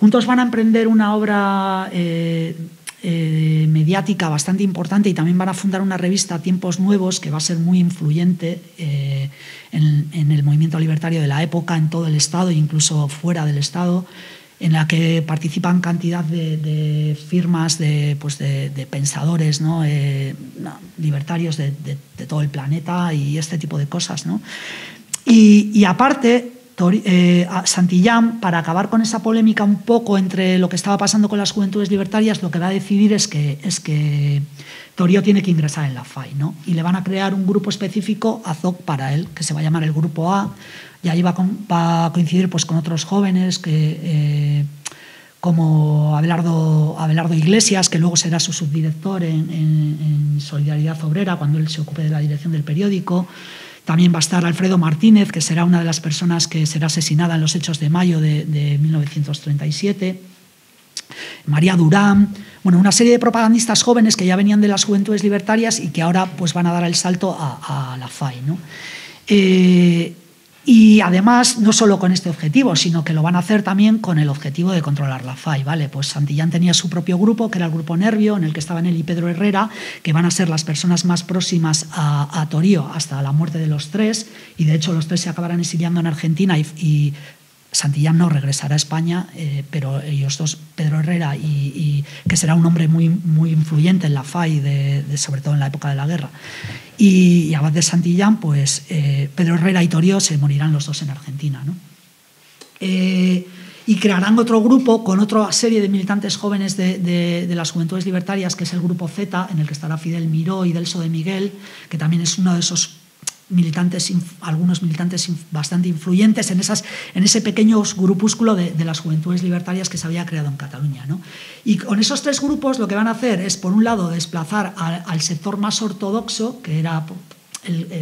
Juntos van a emprender una obra mediática bastante importante y también van a fundar una revista, Tiempos Nuevos, que va a ser muy influyente en el movimiento libertario de la época, en todo el Estado e incluso fuera del Estado, en la que participan cantidad de firmas de pensadores, ¿no? Libertarios de todo el planeta y este tipo de cosas, ¿no? Y aparte, Santillán, para acabar con esa polémica un poco entre lo que estaba pasando con las juventudes libertarias, lo que va a decidir es que Torío tiene que ingresar en la FAI, ¿no? Y le van a crear un grupo específico ad hoc para él, que se va a llamar el Grupo A, y ahí va a coincidir pues, con otros jóvenes como Abelardo Iglesias, que luego será su subdirector en Solidaridad Obrera, cuando él se ocupe de la dirección del periódico. También va a estar Alfredo Martínez, que será una de las personas que será asesinada en los hechos de mayo de 1937. María Durán, bueno, una serie de propagandistas jóvenes que ya venían de las juventudes libertarias y que ahora pues, van a dar el salto a la FAI, ¿no? Y además, no solo con este objetivo, sino que lo van a hacer también con el objetivo de controlar la FAI, ¿vale? Pues Santillán tenía su propio grupo, que era el Grupo Nervio, en el que estaban él y Pedro Herrera, que van a ser las personas más próximas a Torío hasta la muerte de los tres, y de hecho los tres se acabarán exiliando en Argentina y Santillán no regresará a España, pero ellos dos, Pedro Herrera, y que será un hombre muy, muy influyente en la FAI, sobre todo en la época de la guerra, y Abad de Santillán, pues Pedro Herrera y Torío se morirán los dos en Argentina, ¿no? Y crearán otro grupo con otra serie de militantes jóvenes de las juventudes libertarias, que es el Grupo Z, en el que estará Fidel Miró y Delso de Miguel, que también es uno de esos militantes, algunos militantes bastante influyentes en ese pequeño grupúsculo de las juventudes libertarias que se había creado en Cataluña, ¿no? Y con esos tres grupos lo que van a hacer es, por un lado, desplazar al sector más ortodoxo, que era,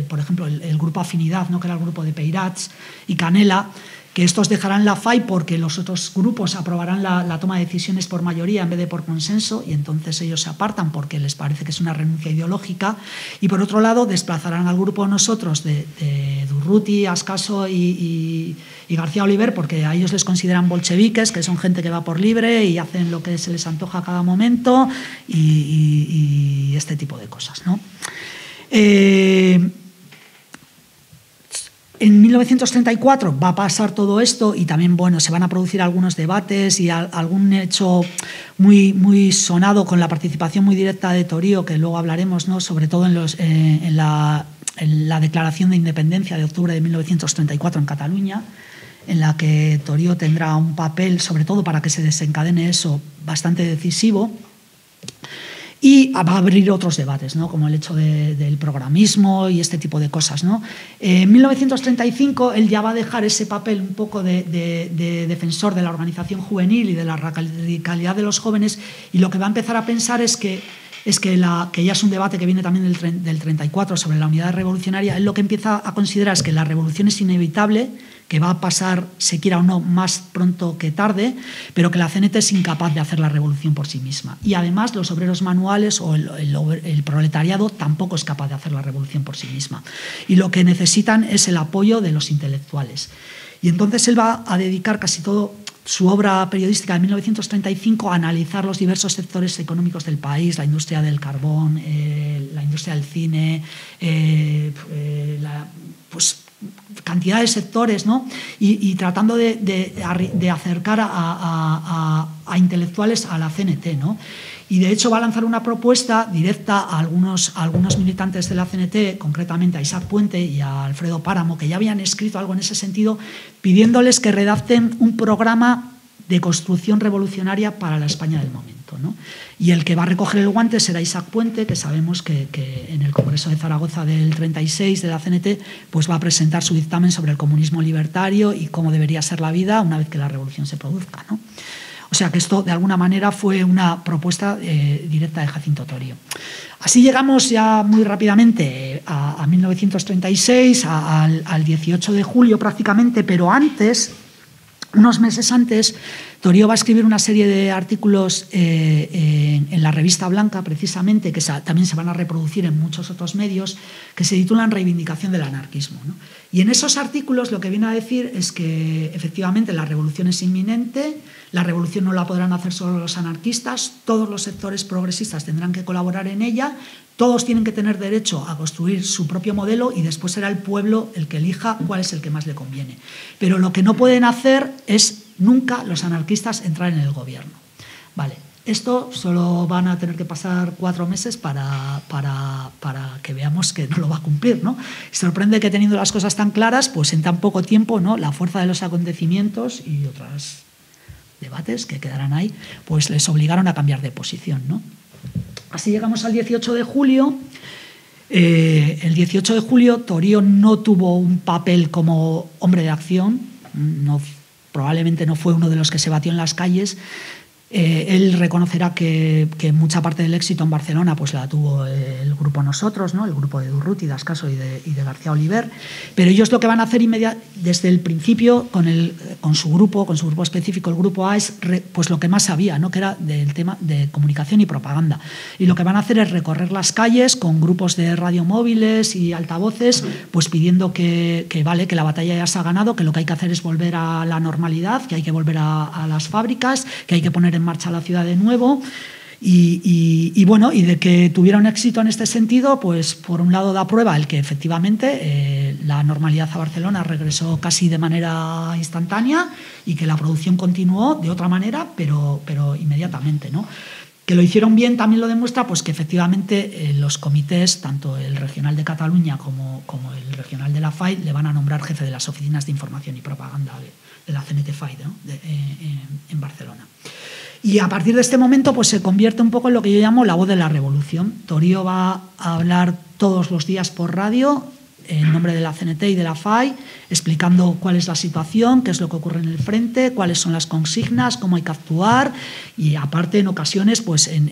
por ejemplo, el Grupo Afinidad, ¿no? Que era el grupo de Peirats y Canela, que estos dejarán la FAI porque los otros grupos aprobarán la toma de decisiones por mayoría en vez de por consenso, y entonces ellos se apartan porque les parece que es una renuncia ideológica. Y por otro lado desplazarán al grupo nosotros de Durruti, Ascaso y García Oliver, porque a ellos les consideran bolcheviques, que son gente que va por libre y hacen lo que se les antoja a cada momento y este tipo de cosas, ¿no? En 1934 va a pasar todo esto y también, bueno, se van a producir algunos debates y algún hecho muy, muy sonado con la participación muy directa de Torío, que luego hablaremos, ¿no? Sobre todo en la declaración de independencia de octubre de 1934 en Cataluña, en la que Torío tendrá un papel, sobre todo para que se desencadene eso, bastante decisivo. Y va a abrir otros debates, ¿no? Como el hecho del programismo y este tipo de cosas, ¿no? En 1935 él ya va a dejar ese papel un poco de defensor de la organización juvenil y de la radicalidad de los jóvenes, y lo que va a empezar a pensar es que ya es un debate que viene también del 34 sobre la unidad revolucionaria. Él lo que empieza a considerar es que la revolución es inevitable, que va a pasar, se quiera o no, más pronto que tarde, pero que la CNT es incapaz de hacer la revolución por sí misma. Y además los obreros manuales o el proletariado tampoco es capaz de hacer la revolución por sí misma. Y lo que necesitan es el apoyo de los intelectuales. Y entonces él va a dedicar casi todo su obra periodística de 1935 a analizar los diversos sectores económicos del país, la industria del carbón, la industria del cine, pues cantidad de sectores, ¿no? Y tratando de acercar a intelectuales a la CNT, ¿no? Y de hecho va a lanzar una propuesta directa a algunos militantes de la CNT, concretamente a Isaac Puente y a Alfredo Páramo, que ya habían escrito algo en ese sentido, pidiéndoles que redacten un programa de construcción revolucionaria para la España del momento, ¿no? Y el que va a recoger el guante será Isaac Puente, que sabemos que en el Congreso de Zaragoza del 36 de la CNT pues va a presentar su dictamen sobre el comunismo libertario y cómo debería ser la vida una vez que la revolución se produzca, ¿no? O sea que esto de alguna manera fue una propuesta directa de Jacinto Torío. Así llegamos ya muy rápidamente a 1936, al 18 de julio prácticamente, pero antes, unos meses antes, Torío va a escribir una serie de artículos en la Revista Blanca, precisamente, que también se van a reproducir en muchos otros medios, que se titulan Reivindicación del anarquismo, ¿no? Y en esos artículos lo que viene a decir es que efectivamente la revolución es inminente, la revolución no la podrán hacer solo los anarquistas, todos los sectores progresistas tendrán que colaborar en ella, todos tienen que tener derecho a construir su propio modelo y después será el pueblo el que elija cuál es el que más le conviene. Pero lo que no pueden hacer es nunca los anarquistas entrar en el gobierno. Vale. esto solo van a tener que pasar 4 meses para que veamos que no lo va a cumplir, ¿no? Y sorprende que teniendo las cosas tan claras, pues en tan poco tiempo, ¿no?, la fuerza de los acontecimientos y otros debates que quedarán ahí, pues les obligaron a cambiar de posición, ¿no? Así llegamos al 18 de julio. El 18 de julio Torío no tuvo un papel como hombre de acción, probablemente no fue uno de los que se batió en las calles. Él reconocerá que mucha parte del éxito en Barcelona pues la tuvo el grupo Nosotros, ¿no?, el grupo de Durruti, Dascaso y de García Oliver, pero ellos lo que van a hacer desde el principio con su grupo específico, el grupo A, es pues lo que más sabía, ¿no?, que era del tema de comunicación y propaganda, y lo que van a hacer es recorrer las calles con grupos de radiomóviles y altavoces, pues pidiendo que la batalla ya se ha ganado, que lo que hay que hacer es volver a la normalidad, que hay que volver a las fábricas, que hay que poner en marcha la ciudad de nuevo, y de que tuvieron éxito en este sentido, pues por un lado da prueba el que efectivamente la normalidad a Barcelona regresó casi de manera instantánea y que la producción continuó de otra manera, pero inmediatamente, ¿no? Que lo hicieron bien también lo demuestra pues que efectivamente los comités, tanto el regional de Cataluña como el regional de la FAI, le van a nombrar jefe de las oficinas de información y propaganda de la CNT-FAI, ¿no?, en Barcelona. Y a partir de este momento pues se convierte un poco en lo que yo llamo la voz de la revolución. Torío va a hablar todos los días por radio en nombre de la CNT y de la FAI, explicando cuál es la situación, qué es lo que ocurre en el frente, cuáles son las consignas, cómo hay que actuar, y aparte en ocasiones pues en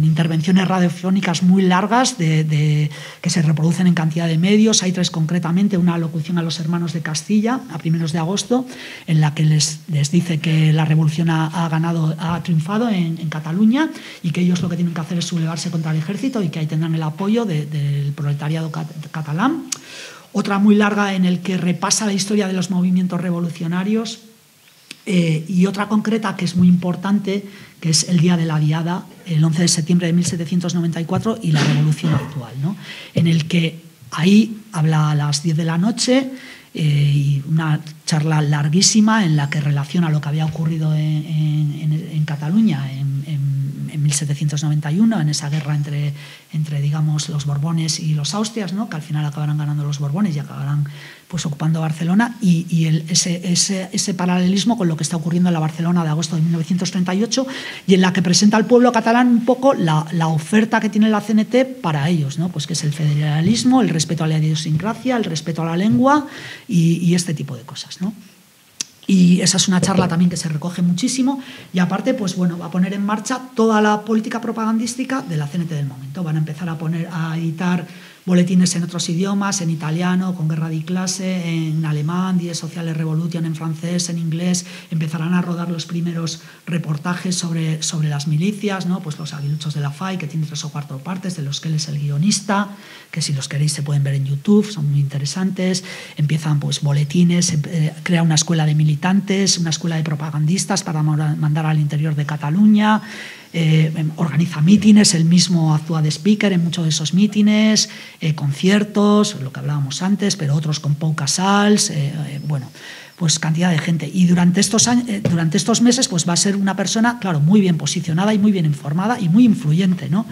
intervenciones radiofónicas muy largas que se reproducen en cantidad de medios. Hay 3 concretamente: una alocución a los hermanos de Castilla a primeros de agosto, en la que les dice que la revolución ha triunfado en Cataluña y que ellos lo que tienen que hacer es sublevarse contra el ejército y que ahí tendrán el apoyo del proletariado catalán. Otra muy larga en el que repasa la historia de los movimientos revolucionarios, y otra concreta que es muy importante, que es el día de la Diada, el 11 de septiembre de 1794, y la revolución actual, ¿no?, en el que ahí habla a las 10 de la noche, y una charla larguísima en la que relaciona lo que había ocurrido en Cataluña en 1791, en esa guerra entre digamos los Borbones y los Austrias, ¿no?, que al final acabarán ganando los Borbones y acabarán pues ocupando Barcelona, y ese paralelismo con lo que está ocurriendo en la Barcelona de agosto de 1938, y en la que presenta al pueblo catalán un poco la oferta que tiene la CNT para ellos, ¿no?, pues que es el federalismo, el respeto a la idiosincrasia, el respeto a la lengua y este tipo de cosas, ¿no? Y esa es una charla también que se recoge muchísimo, y aparte pues bueno, va a poner en marcha toda la política propagandística de la CNT del momento. Van a empezar a editar boletines en otros idiomas, en italiano, con Guerra di Classe, en alemán, Die Soziale Revolution, en francés, en inglés. Empezarán a rodar los primeros reportajes sobre las milicias, ¿no?, pues los aguiluchos de la FAI, que tienen 3 o 4 partes, de los que él es el guionista, que si los queréis se pueden ver en YouTube, son muy interesantes. Empiezan pues boletines, crea una escuela de militantes, una escuela de propagandistas para mandar al interior de Cataluña. Organiza mítines, él mismo actúa de speaker en muchos de esos mítines, conciertos, lo que hablábamos antes, pero otros con Pau Casals, pues cantidad de gente. Y durante estos meses pues va a ser una persona, claro, muy bien posicionada y muy bien informada y muy influyente, ¿no?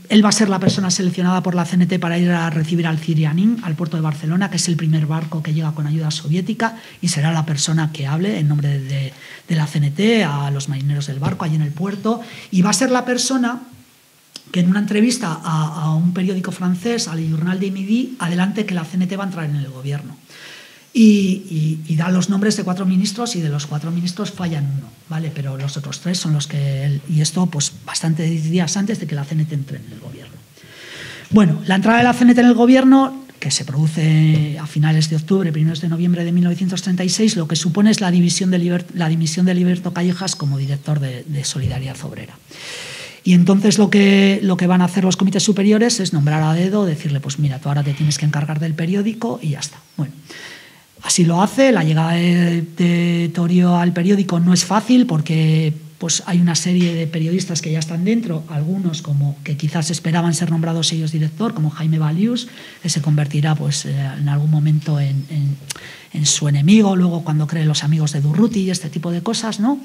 Él va a ser la persona seleccionada por la CNT para ir a recibir al Zirianín, al puerto de Barcelona, que es el primer barco que llega con ayuda soviética, y será la persona que hable en nombre de la CNT a los marineros del barco allí en el puerto, y va a ser la persona que en una entrevista a un periódico francés, al Journal de Midi, adelante que la CNT va a entrar en el gobierno. Y da los nombres de 4 ministros, y de los 4 ministros fallan uno, ¿vale? Pero los otros 3 son los que él, y esto pues bastantes días antes de que la CNT entre en el gobierno. Bueno, la entrada de la CNT en el gobierno, que se produce a finales de octubre, primeros de noviembre de 1936, lo que supone es la dimisión de Liberto Callejas como director de Solidaridad Obrera. Y entonces lo que van a hacer los comités superiores es nombrar a dedo, decirle, pues mira, tú ahora te tienes que encargar del periódico y ya está. Bueno, así lo hace. La llegada de Torío al periódico no es fácil, porque pues hay una serie de periodistas que ya están dentro, algunos como que quizás esperaban ser nombrados ellos director, como Jaime Balius, que se convertirá pues en algún momento en su enemigo luego cuando cree los amigos de Durruti y este tipo de cosas, ¿no?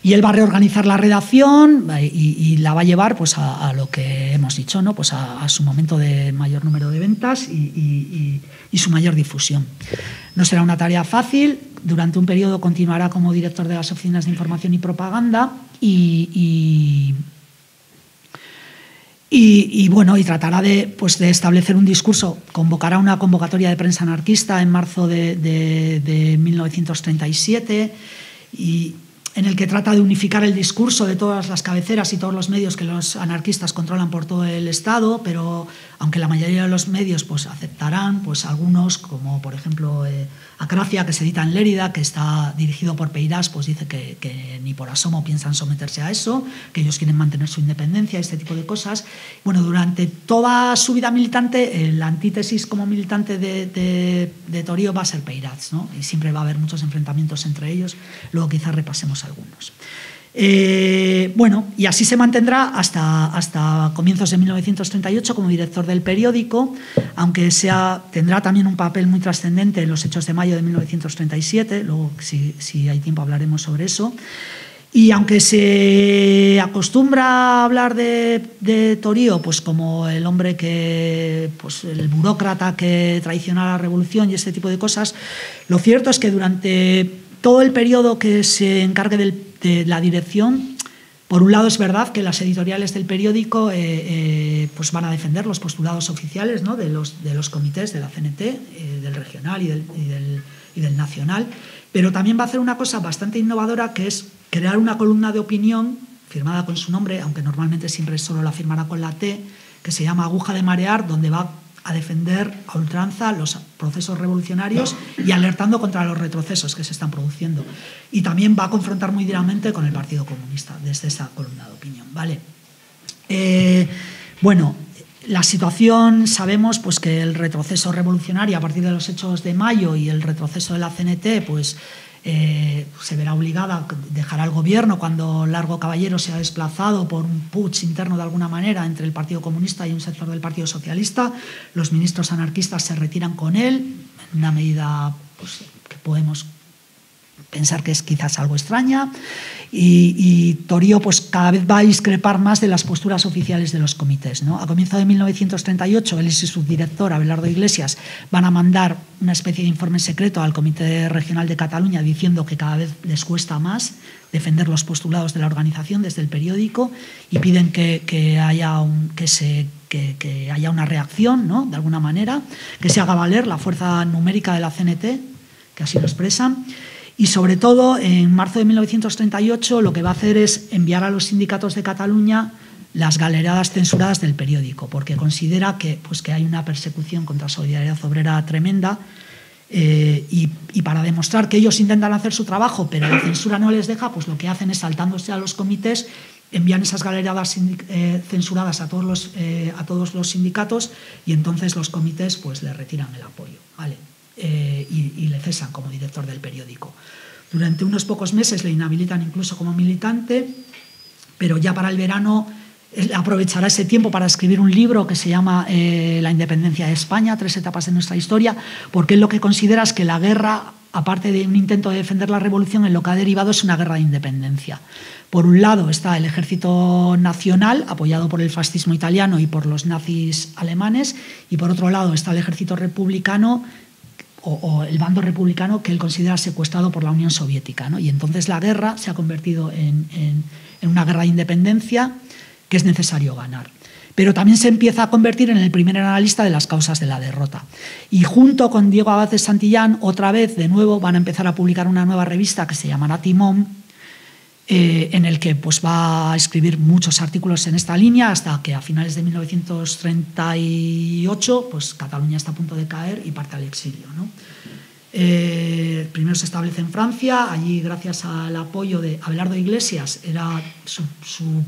Y él va a reorganizar la redacción y la va a llevar pues, a lo que hemos dicho, ¿no? Pues a su momento de mayor número de ventas y su mayor difusión. No será una tarea fácil. Durante un periodo continuará como director de las oficinas de información y propaganda y tratará de establecer un discurso. Convocará una convocatoria de prensa anarquista en marzo de 1937 y en el que trata de unificar el discurso de todas las cabeceras y todos los medios que los anarquistas controlan por todo el Estado, pero aunque la mayoría de los medios pues aceptarán, pues algunos, como por ejemplo Acracia, que se edita en Lérida, que está dirigido por Peirás, pues dice que ni por asomo piensan someterse a eso, que ellos quieren mantener su independencia, este tipo de cosas. Bueno, durante toda su vida militante, la antítesis como militante de Torío va a ser Peirás, ¿no? Y siempre va a haber muchos enfrentamientos entre ellos. Luego quizás repasemos algunos. Y así se mantendrá hasta comienzos de 1938 como director del periódico, aunque tendrá también un papel muy trascendente en los hechos de mayo de 1937, luego si hay tiempo hablaremos sobre eso. Y aunque se acostumbra a hablar de Torío pues como el hombre el burócrata que traiciona la revolución y este tipo de cosas, lo cierto es que durante todo el periodo que se encargue de la dirección, por un lado es verdad que las editoriales del periódico pues van a defender los postulados oficiales, ¿no? de los comités de la CNT, del regional y del nacional, pero también va a hacer una cosa bastante innovadora, que es crear una columna de opinión firmada con su nombre, aunque normalmente siempre solo la firmará con la T, que se llama Aguja de Marear, donde va a defender a ultranza los procesos revolucionarios y alertando contra los retrocesos que se están produciendo. Y también va a confrontar muy directamente con el Partido Comunista desde esa columna de opinión, ¿vale? La situación, sabemos pues, que el retroceso revolucionario a partir de los hechos de mayo y el retroceso de la CNT pues, se verá obligada, dejará el gobierno cuando Largo Caballero se ha desplazado por un putsch interno de alguna manera entre el Partido Comunista y un sector del Partido Socialista. Los ministros anarquistas se retiran con él, en una medida pues, que podemos pensar que es quizás algo extraña, y Torío pues, cada vez va a discrepar más de las posturas oficiales de los comités, ¿no? A comienzo de 1938, él y su subdirector, Abelardo Iglesias, van a mandar una especie de informe secreto al Comité Regional de Cataluña diciendo que cada vez les cuesta más defender los postulados de la organización desde el periódico y piden que haya una reacción, ¿no? De alguna manera, que se haga valer la fuerza numérica de la CNT, que así lo expresan. Y sobre todo, en marzo de 1938, lo que va a hacer es enviar a los sindicatos de Cataluña las galeradas censuradas del periódico, porque considera que hay una persecución contra Solidaridad Obrera tremenda, y para demostrar que ellos intentan hacer su trabajo, pero la censura no les deja, pues lo que hacen es, saltándose a los comités, envían esas galeradas censuradas a todos los sindicatos, y entonces los comités pues le retiran el apoyo, ¿vale? Y le cesan como director del periódico. Durante unos pocos meses le inhabilitan incluso como militante, pero ya para el verano él aprovechará ese tiempo para escribir un libro que se llama La independencia de España, 3 etapas de nuestra historia, porque él lo que considera es que la guerra, aparte de un intento de defender la revolución, en lo que ha derivado es una guerra de independencia. Por un lado está el ejército nacional, apoyado por el fascismo italiano y por los nazis alemanes, y por otro lado está el ejército republicano, o el bando republicano, que él considera secuestrado por la Unión Soviética, ¿no? Y entonces la guerra se ha convertido en una guerra de independencia que es necesario ganar. Pero también se empieza a convertir en el primer analista de las causas de la derrota. Y junto con Diego Abad de Santillán, otra vez, de nuevo, van a empezar a publicar una nueva revista que se llamará Timón, en el que pues, va a escribir muchos artículos en esta línea, hasta que a finales de 1938 pues, Cataluña está a punto de caer y parte al exilio, ¿no? Primero se establece en Francia, allí gracias al apoyo de Abelardo Iglesias, su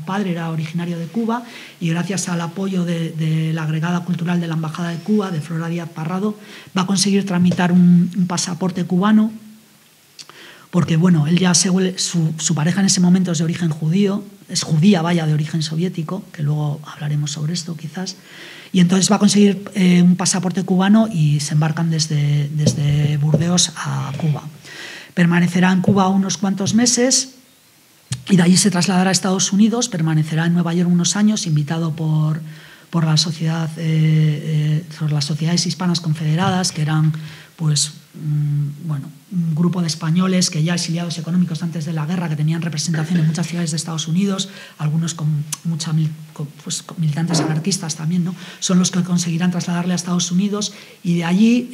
padre era originario de Cuba, y gracias al apoyo de la agregada cultural de la Embajada de Cuba, de Flora Díaz Parrado, va a conseguir tramitar un pasaporte cubano, porque bueno, él ya su pareja en ese momento es de origen judío, es judía, de origen soviético, que luego hablaremos sobre esto quizás, y entonces va a conseguir un pasaporte cubano y se embarcan desde Burdeos a Cuba. Permanecerá en Cuba unos cuantos meses y de allí se trasladará a Estados Unidos, permanecerá en Nueva York unos años, invitado por las sociedades hispanas confederadas, que eran pues un grupo de españoles que ya exiliados económicos antes de la guerra, que tenían representación en muchas ciudades de Estados Unidos, algunos con militantes anarquistas también, ¿no? Son los que conseguirán trasladarle a Estados Unidos, y de allí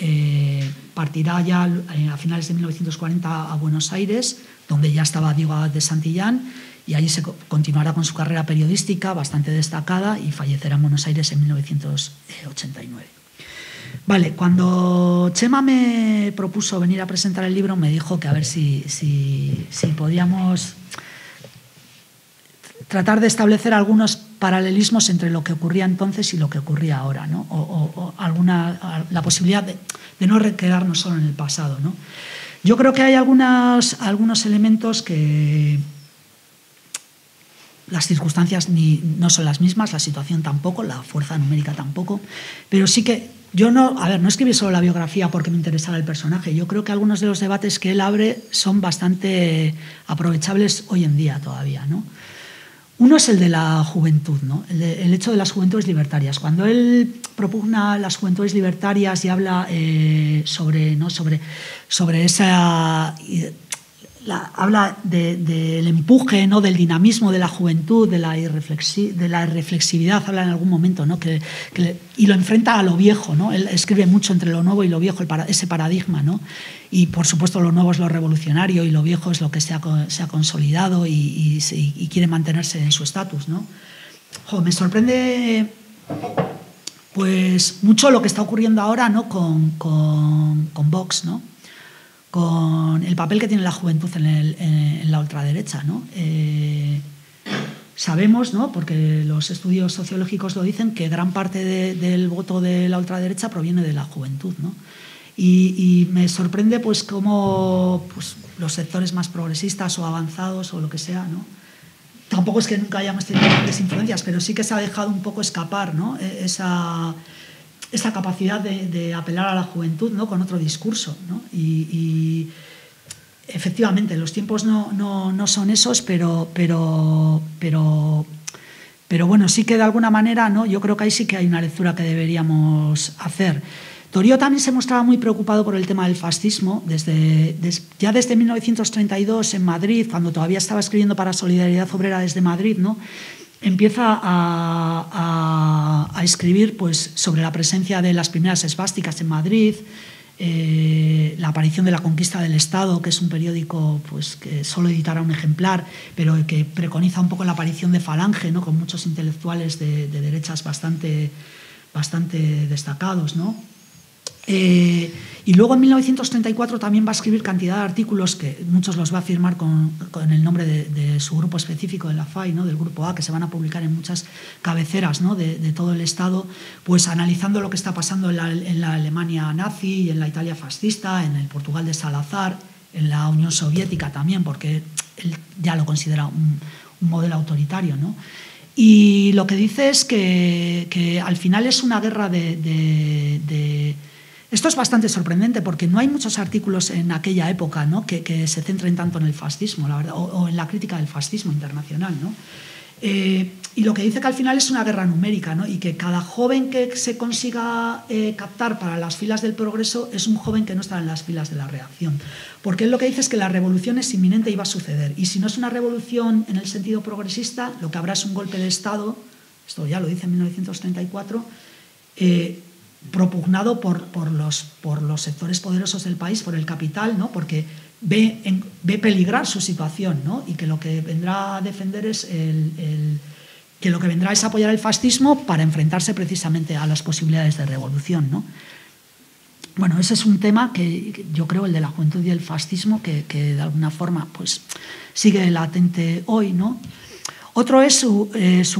partirá ya a finales de 1940 a Buenos Aires, donde ya estaba Diego de Santillán, y allí se continuará con su carrera periodística bastante destacada y fallecerá en Buenos Aires en 1989. Vale, cuando Chema me propuso venir a presentar el libro, me dijo que a ver si podíamos tratar de establecer algunos paralelismos entre lo que ocurría entonces y lo que ocurría ahora, ¿no? O la posibilidad de no quedarnos solo en el pasado, ¿no? Yo creo que hay algunos elementos que las circunstancias no son las mismas, la situación tampoco, la fuerza numérica tampoco, pero sí que yo no escribí solo la biografía porque me interesaba el personaje. Yo creo que algunos de los debates que él abre son bastante aprovechables hoy en día todavía, ¿no? Uno es el de la juventud, ¿no? El hecho de las juventudes libertarias. Cuando él propugna las juventudes libertarias y habla sobre esa... habla del empuje, ¿no? Del dinamismo de la juventud, de la irreflexividad, habla en algún momento, ¿no? Y lo enfrenta a lo viejo, ¿no? Él escribe mucho entre lo nuevo y lo viejo, ese paradigma, ¿no? Y por supuesto lo nuevo es lo revolucionario y lo viejo es lo que se ha consolidado y quiere mantenerse en su estatus, ¿no? Me sorprende pues mucho lo que está ocurriendo ahora, ¿no? con Vox, ¿no? Con el papel que tiene la juventud en la ultraderecha, ¿no? Sabemos, ¿no? Porque los estudios sociológicos lo dicen, que gran parte del voto de la ultraderecha proviene de la juventud, ¿no? Y me sorprende pues cómo pues, los sectores más progresistas o avanzados o lo que sea, ¿no? Tampoco es que nunca hayamos tenido grandes influencias, pero sí que se ha dejado un poco escapar, ¿no? Esa capacidad de apelar a la juventud, ¿no? Con otro discurso, ¿no? Y efectivamente los tiempos no son esos, pero bueno, sí que de alguna manera, ¿no? Yo creo que ahí sí que hay una lectura que deberíamos hacer. Torió también se mostraba muy preocupado por el tema del fascismo ya desde 1932 en Madrid, cuando todavía estaba escribiendo para Solidaridad Obrera desde Madrid, ¿no? Empieza a escribir pues, sobre la presencia de las primeras esvásticas en Madrid, la aparición de La Conquista del Estado, que es un periódico pues, que solo editará un ejemplar, pero que preconiza un poco la aparición de Falange, ¿no? Con muchos intelectuales de derechas bastante destacados, ¿no? Y luego en 1934 también va a escribir cantidad de artículos que muchos los va a firmar con el nombre de su grupo específico de la FAI, ¿no? Del grupo A, que se van a publicar en muchas cabeceras, ¿no? de todo el Estado, pues analizando lo que está pasando en la Alemania nazi y en la Italia fascista, en el Portugal de Salazar, en la Unión Soviética también, porque él ya lo considera un modelo autoritario, ¿no? Y lo que dice es que al final es una guerra Esto es bastante sorprendente porque no hay muchos artículos en aquella época, ¿no? que se centren tanto en el fascismo, la verdad, o en la crítica del fascismo internacional, ¿no? Y lo que dice que al final es una guerra numérica, ¿no? Y que cada joven que se consiga captar para las filas del progreso es un joven que no está en las filas de la reacción. Porque él lo que dice es que la revolución es inminente y va a suceder. Y si no es una revolución en el sentido progresista, lo que habrá es un golpe de Estado, esto ya lo dice en 1934, propugnado por los sectores poderosos del país, por el capital, ¿no? Porque ve peligrar su situación, ¿no? Y que lo que vendrá a defender es que lo que vendrá es apoyar el fascismo para enfrentarse precisamente a las posibilidades de revolución, ¿no? Bueno, ese es un tema que yo creo, el de la juventud y el fascismo, que de alguna forma pues, sigue latente hoy, ¿no? Otro es su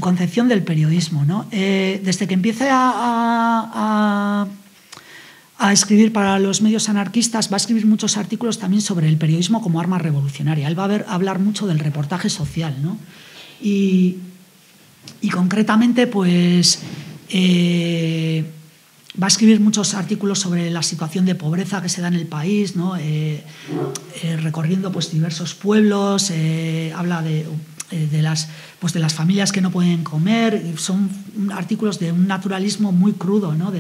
concepción del periodismo, ¿no? Desde que empieza a escribir para los medios anarquistas, va a escribir muchos artículos también sobre el periodismo como arma revolucionaria. Él va a hablar mucho del reportaje social, ¿no? Y concretamente, pues va a escribir muchos artículos sobre la situación de pobreza que se da en el país, ¿no? Recorriendo pues, diversos pueblos, habla de las familias que no pueden comer. Son artículos de un naturalismo muy crudo, ¿no?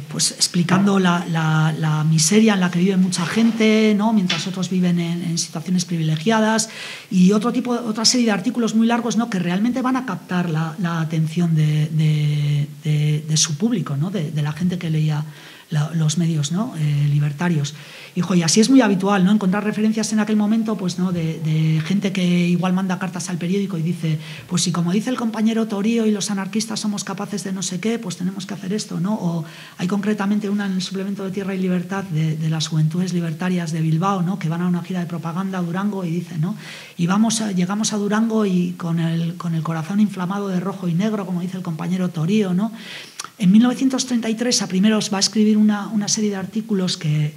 Pues, explicando la miseria en la que vive mucha gente, ¿no? Mientras otros viven en situaciones privilegiadas, y otra serie de artículos muy largos, ¿no? Que realmente van a captar la atención de su público, ¿no? de la gente que leía los medios, ¿no? Libertarios. Y así es muy habitual, ¿no? Encontrar referencias en aquel momento, pues, ¿no? de gente que igual manda cartas al periódico y dice, pues si como dice el compañero Torío y los anarquistas somos capaces de no sé qué, pues tenemos que hacer esto, ¿no? O hay concretamente una en el suplemento de Tierra y Libertad de las Juventudes Libertarias de Bilbao, ¿no? Que van a una gira de propaganda a Durango y dicen, ¿no? Y llegamos a Durango y con el corazón inflamado de rojo y negro, como dice el compañero Torío, ¿no? En 1933 a primeros va a escribir una serie de artículos que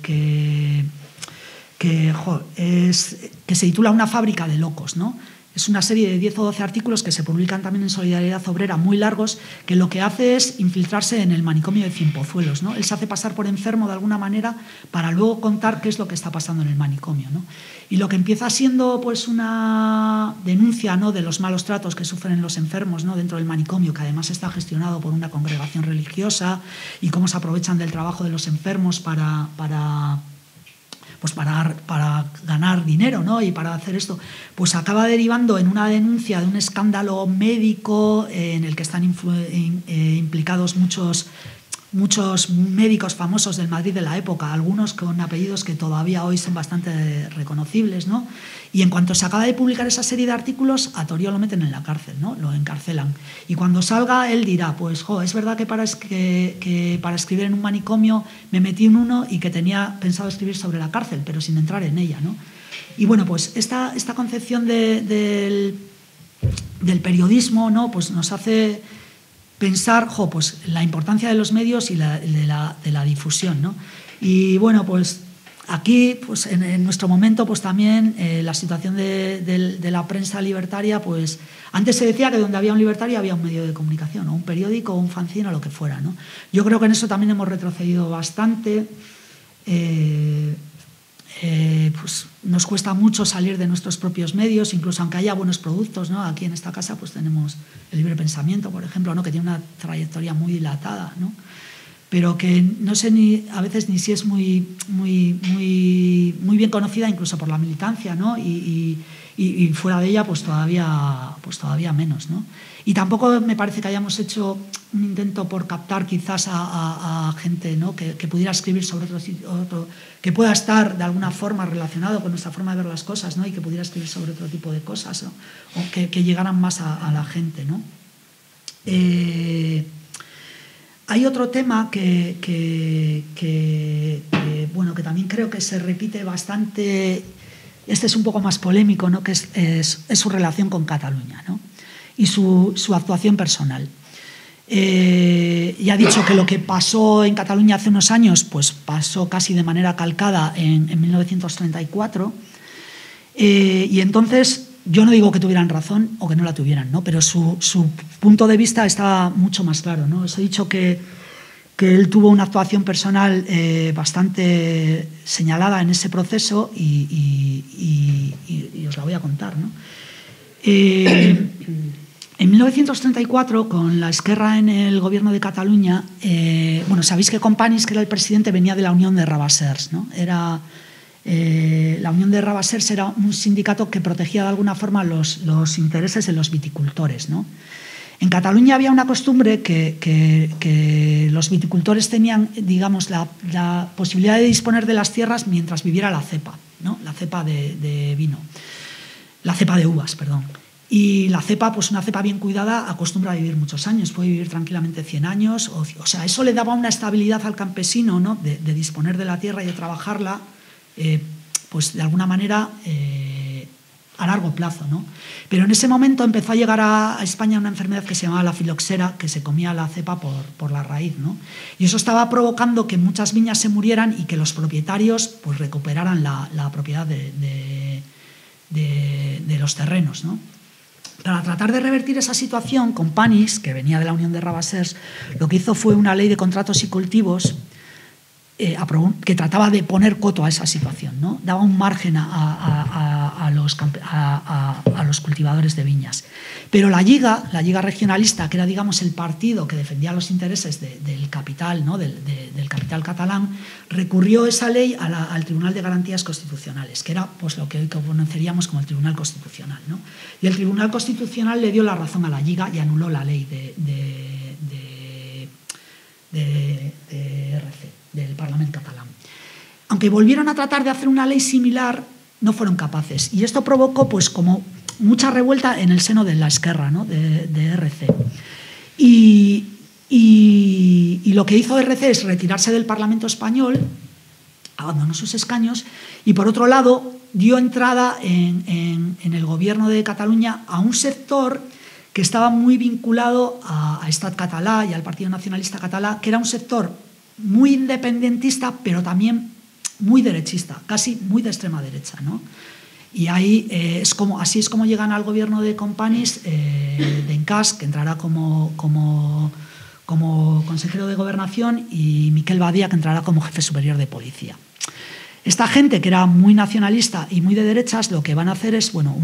se titula Una fábrica de locos, ¿no? Es una serie de 10 o 12 artículos que se publican también en Solidaridad Obrera, muy largos, que lo que hace es infiltrarse en el manicomio de Cienpozuelos, ¿no? Él se hace pasar por enfermo de alguna manera para luego contar qué es lo que está pasando en el manicomio, ¿no? Y lo que empieza siendo pues una denuncia, ¿no? De los malos tratos que sufren los enfermos, ¿no? Dentro del manicomio, que además está gestionado por una congregación religiosa, y cómo se aprovechan del trabajo de los enfermos para ganar dinero, ¿no? Y para hacer esto, pues acaba derivando en una denuncia de un escándalo médico en el que están implicados muchos médicos famosos del Madrid de la época, algunos con apellidos que todavía hoy son bastante reconocibles, ¿no? Y en cuanto se acaba de publicar esa serie de artículos, a Torío lo meten en la cárcel, ¿no? Lo encarcelan. Y cuando salga, él dirá, pues, es verdad que para escribir en un manicomio me metí en uno y que tenía pensado escribir sobre la cárcel, pero sin entrar en ella, ¿no? Y bueno, pues esta concepción del periodismo, ¿no? Pues nos hace pensar pues, la importancia de los medios y de la difusión, ¿no? Y bueno, pues aquí, pues, en nuestro momento, pues también la situación de la prensa libertaria, pues antes se decía que donde había un libertario había un medio de comunicación, o un periódico, o un fanzine, o lo que fuera, ¿no? Yo creo que en eso también hemos retrocedido bastante. Pues nos cuesta mucho salir de nuestros propios medios, incluso aunque haya buenos productos, ¿no? Aquí en esta casa pues tenemos el Libre Pensamiento, por ejemplo, ¿no? Que tiene una trayectoria muy dilatada, ¿no? Pero que no sé a veces ni si es muy bien conocida, incluso por la militancia, ¿no? Y fuera de ella pues todavía menos, ¿no? Y tampoco me parece que hayamos hecho un intento por captar quizás a gente, ¿no? que pudiera escribir sobre otro, que pueda estar de alguna forma relacionado con nuestra forma de ver las cosas, ¿no? Y que pudiera escribir sobre otro tipo de cosas, ¿no? O que llegaran más a la gente, ¿no? Hay otro tema que también creo que se repite bastante. Este es un poco más polémico, ¿no? Que es su relación con Cataluña, ¿no? Y su actuación personal. Ya he dicho que lo que pasó en Cataluña hace unos años, pues pasó casi de manera calcada en 1934. Y entonces, yo no digo que tuvieran razón o que no la tuvieran, ¿no? Pero su punto de vista estaba mucho más claro, ¿no? Os he dicho que él tuvo una actuación personal bastante señalada en ese proceso y os la voy a contar, ¿no? En 1934, con la Esquerra en el gobierno de Cataluña, sabéis que Companys, que era el presidente, venía de la Unión de Rabassers, ¿no? La Unión de Rabassers era un sindicato que protegía de alguna forma los intereses de los viticultores, ¿no? En Cataluña había una costumbre que los viticultores tenían, digamos, la posibilidad de disponer de las tierras mientras viviera la cepa, ¿no? La cepa de vino, la cepa de uvas, perdón. Y la cepa, pues una cepa bien cuidada, acostumbra a vivir muchos años, puede vivir tranquilamente 100 años. O sea, eso le daba una estabilidad al campesino, ¿no? de disponer de la tierra y de trabajarla, pues de alguna manera a largo plazo, ¿no? Pero en ese momento empezó a llegar a España una enfermedad que se llamaba la filoxera, que se comía la cepa por la raíz, ¿no? Y eso estaba provocando que muchas viñas se murieran y que los propietarios pues recuperaran la propiedad de los terrenos, ¿no? Para tratar de revertir esa situación, Companys, que venía de la Unión de Rabassers, lo que hizo fue una ley de contratos y cultivos que trataba de poner coto a esa situación, ¿no? Daba un margen a los cultivadores de viñas. Pero la Lliga regionalista, que era, digamos, el partido que defendía los intereses del capital, ¿no? del capital catalán, recurrió esa ley al Tribunal de Garantías Constitucionales, que era, pues, lo que hoy conoceríamos como el Tribunal Constitucional, ¿no? Y el Tribunal Constitucional le dio la razón a la Lliga y anuló la ley de RC, del Parlamento catalán. Aunque volvieron a tratar de hacer una ley similar, no fueron capaces. Y esto provocó, pues, como mucha revuelta en el seno de la Esquerra, ¿no? de RC. Y lo que hizo RC es retirarse del Parlamento español, abandonó sus escaños y, por otro lado, dio entrada en el gobierno de Cataluña a un sector que estaba muy vinculado a Estat Català y al Partido Nacionalista Català, que era un sector muy independentista, pero también muy derechista, casi muy de extrema derecha, ¿no? Y ahí así es como llegan al gobierno de Companys, Dencas, que entrará como consejero de Gobernación, y Miquel Badia, que entrará como jefe superior de policía. Esta gente, que era muy nacionalista y muy de derechas, lo que van a hacer es, bueno,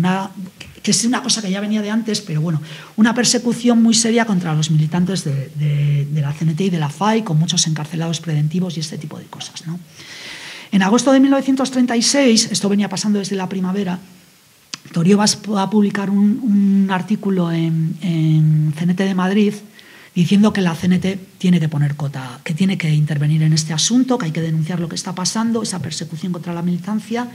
que es una cosa que ya venía de antes, pero bueno, una persecución muy seria contra los militantes de la CNT y de la FAI, con muchos encarcelados preventivos y este tipo de cosas, ¿no? En agosto de 1936, esto venía pasando desde la primavera, Torío va a publicar un artículo en CNT de Madrid diciendo que la CNT tiene que poner cota, que tiene que intervenir en este asunto, que hay que denunciar lo que está pasando, esa persecución contra la militancia,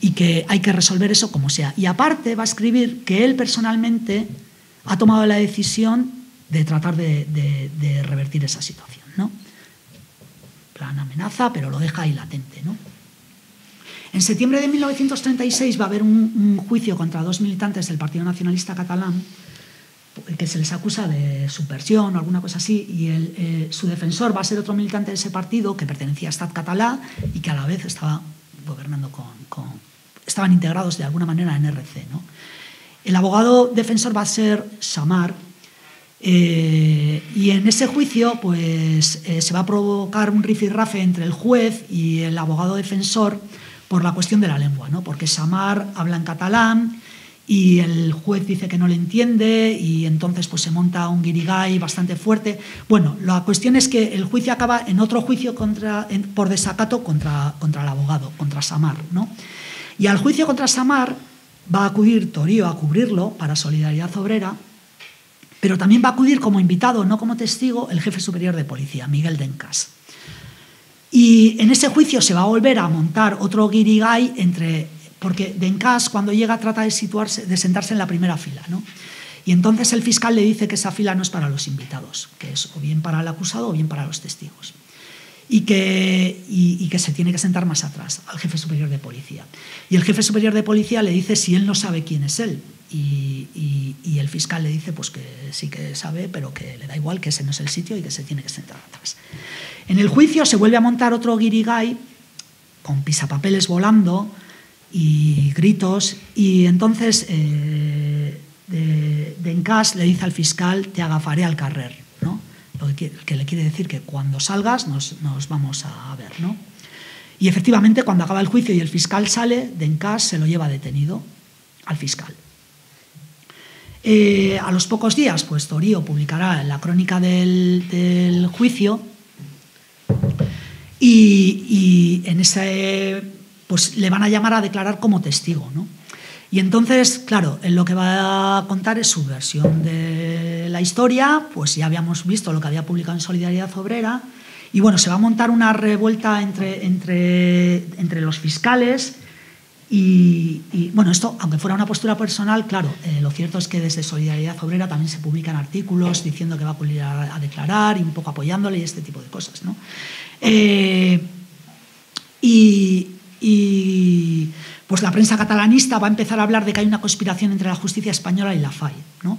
y que hay que resolver eso como sea. Y aparte va a escribir que él personalmente ha tomado la decisión de tratar de revertir esa situación, ¿no? Plan amenaza, pero lo deja ahí latente, ¿no? En septiembre de 1936 va a haber un juicio contra 2 militantes del Partido Nacionalista Catalán, que se les acusa de subversión o alguna cosa así, y su defensor va a ser otro militante de ese partido que pertenecía a Estat Català y que a la vez estaba gobernando estaban integrados de alguna manera en RC, ¿no? El abogado defensor va a ser Samar, y en ese juicio, pues, se va a provocar un rifirrafe entre el juez y el abogado defensor por la cuestión de la lengua, ¿no? Porque Samar habla en catalán y el juez dice que no le entiende, y entonces, pues, se monta un guirigay bastante fuerte. Bueno, la cuestión es que el juicio acaba en otro juicio por desacato contra el abogado, contra Samar, ¿no? Y al juicio contra Samar va a acudir Torío a cubrirlo para Solidaridad Obrera, pero también va a acudir como invitado, no como testigo, el jefe superior de policía, Miguel Dencas. Y en ese juicio se va a volver a montar otro guirigay porque Dencas, cuando llega, trata de sentarse en la primera fila, ¿no? Y entonces el fiscal le dice que esa fila no es para los invitados, que es o bien para el acusado o bien para los testigos. Y que se tiene que sentar más atrás, al jefe superior de policía. Y el jefe superior de policía le dice si él no sabe quién es él. Y el fiscal le dice, pues, que sí que sabe, pero que le da igual, que ese no es el sitio y que se tiene que sentar atrás. En el juicio se vuelve a montar otro guirigay con pisapapeles volando y gritos, y entonces Dencas le dice al fiscal: te agafaré al carrer, ¿no? Lo que le quiere decir que cuando salgas nos vamos a ver, ¿no? Y efectivamente, cuando acaba el juicio y el fiscal sale, Dencas se lo lleva detenido al fiscal. A los pocos días, pues, Torío publicará la crónica del juicio, y en ese, pues, le van a llamar a declarar como testigo, ¿no? Y entonces, claro, él lo que va a contar es su versión de la historia. Pues ya habíamos visto lo que había publicado en Solidaridad Obrera, y bueno, se va a montar una revuelta entre los fiscales. Y bueno, esto, aunque fuera una postura personal, claro, lo cierto es que desde Solidaridad Obrera también se publican artículos diciendo que va a acudir a declarar y un poco apoyándole y este tipo de cosas, ¿no? Pues la prensa catalanista va a empezar a hablar de que hay una conspiración entre la justicia española y la FAI, ¿no?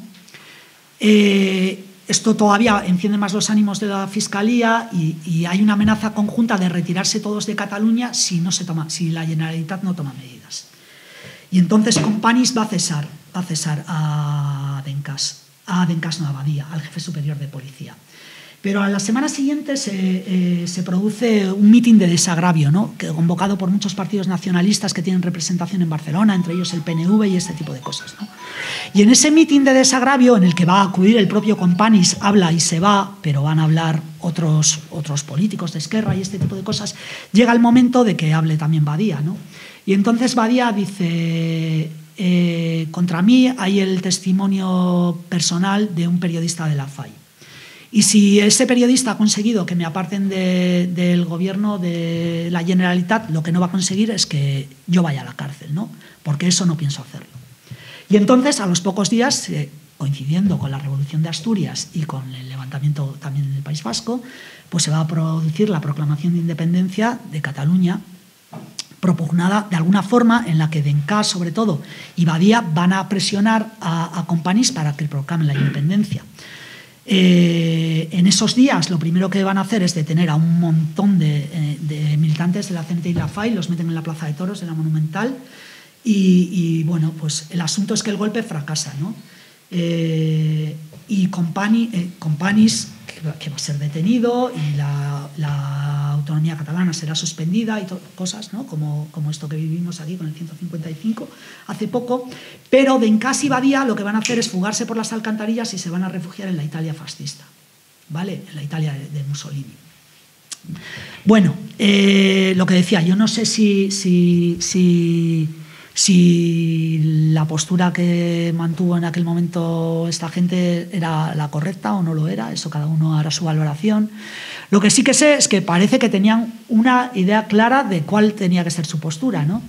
Esto todavía enciende más los ánimos de la Fiscalía, y hay una amenaza conjunta de retirarse todos de Cataluña si la Generalitat no toma medidas. Y entonces Companys va a cesar cesar a Badía, al jefe superior de policía. Pero a la semana siguiente se produce un mitin de desagravio, ¿no? Convocado por muchos partidos nacionalistas que tienen representación en Barcelona, entre ellos el PNV y este tipo de cosas, ¿no? Y en ese mitin de desagravio, en el que va a acudir el propio Companys, habla y se va, pero van a hablar otros políticos de Esquerra y este tipo de cosas, llega el momento de que hable también Badía, ¿no? Y entonces Badía dice: contra mí hay el testimonio personal de un periodista de la FAI. Y si ese periodista ha conseguido que me aparten del gobierno de la Generalitat, lo que no va a conseguir es que yo vaya a la cárcel, ¿no? Porque eso no pienso hacerlo. Y entonces, a los pocos días, coincidiendo con la Revolución de Asturias y con el levantamiento también en el País Vasco, pues se va a producir la proclamación de independencia de Cataluña, propugnada de alguna forma en la que Dencas, sobre todo, y Badía van a presionar a Companys para que proclamen la independencia. En esos días lo primero que van a hacer es detener a un montón de militantes de la CNT y la FAI, los meten en la Plaza de Toros de la Monumental y bueno, pues el asunto es que el golpe fracasa, ¿no? Y Companys, que va a ser detenido, y la autonomía catalana será suspendida y cosas, ¿no? como esto que vivimos aquí con el 155 hace poco, pero Dencas y Badía lo que van a hacer es fugarse por las alcantarillas y se van a refugiar en la Italia fascista, ¿vale? En la Italia de Mussolini. Bueno, lo que decía, yo no sé si la postura que mantuvo en aquel momento esta gente era la correcta o no lo era, eso cada uno hará su valoración. Lo que sí que sé es que parece que tenían una idea clara de cuál tenía que ser su postura, ¿no?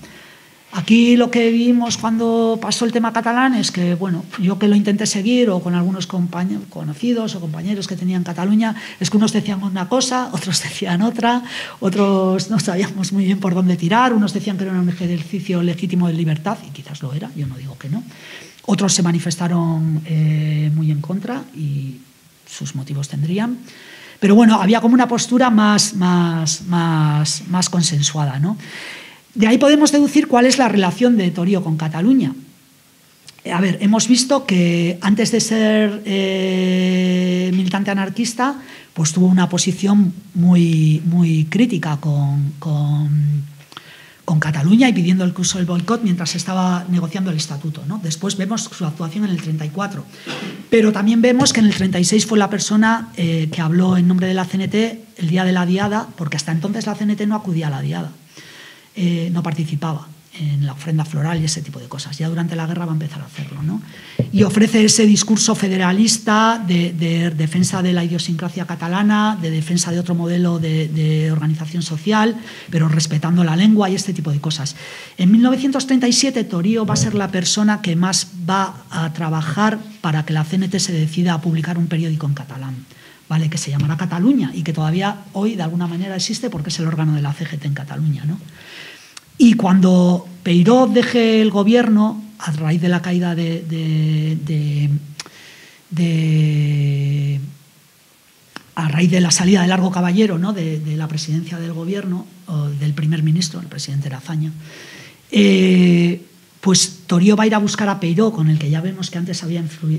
Aquí lo que vimos cuando pasó el tema catalán es que, bueno, yo que lo intenté seguir o con algunos conocidos o compañeros que tenían Cataluña, es que unos decían una cosa, otros decían otra, otros no sabíamos muy bien por dónde tirar, unos decían que era un ejercicio legítimo de libertad, y quizás lo era, yo no digo que no. Otros se manifestaron muy en contra y sus motivos tendrían. Pero bueno, había como una postura más consensuada, ¿no? De ahí podemos deducir cuál es la relación de Torío con Cataluña. A ver, hemos visto que antes de ser militante anarquista, pues tuvo una posición muy crítica con Cataluña y pidiendo incluso el boicot mientras estaba negociando el estatuto, ¿no? Después vemos su actuación en el 34. Pero también vemos que en el 36 fue la persona que habló en nombre de la CNT el día de la diada, porque hasta entonces la CNT no acudía a la diada. No participaba en la ofrenda floral y ese tipo de cosas. Ya durante la guerra va a empezar a hacerlo, ¿no? Y ofrece ese discurso federalista de defensa de la idiosincrasia catalana, de defensa de otro modelo de organización social, pero respetando la lengua y este tipo de cosas. En 1937 Torío va a ser la persona que más va a trabajar para que la CNT se decida a publicar un periódico en catalán, ¿vale? Que se llamará Cataluña y que todavía hoy de alguna manera existe porque es el órgano de la CGT en Cataluña, ¿no? Y cuando Peiró deje el gobierno, a raíz de la caída a raíz de la salida de Largo Caballero, ¿no? de la presidencia del gobierno, o del primer ministro, el presidente era Azaña, pues Torío va a ir a buscar a Peiró, con el que ya vemos que antes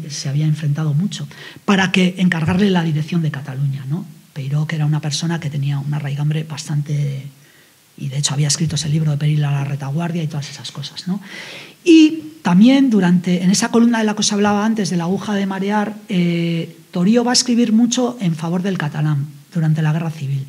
se había enfrentado mucho, para que encargarle la dirección de Cataluña, ¿no? Peiró, que era una persona que tenía una raigambre bastante... Y de hecho había escrito ese libro de Peril a la retaguardia y todas esas cosas, ¿no? Y también en esa columna de la que os hablaba antes, de la aguja de marear, Torío va a escribir mucho en favor del catalán durante la Guerra Civil.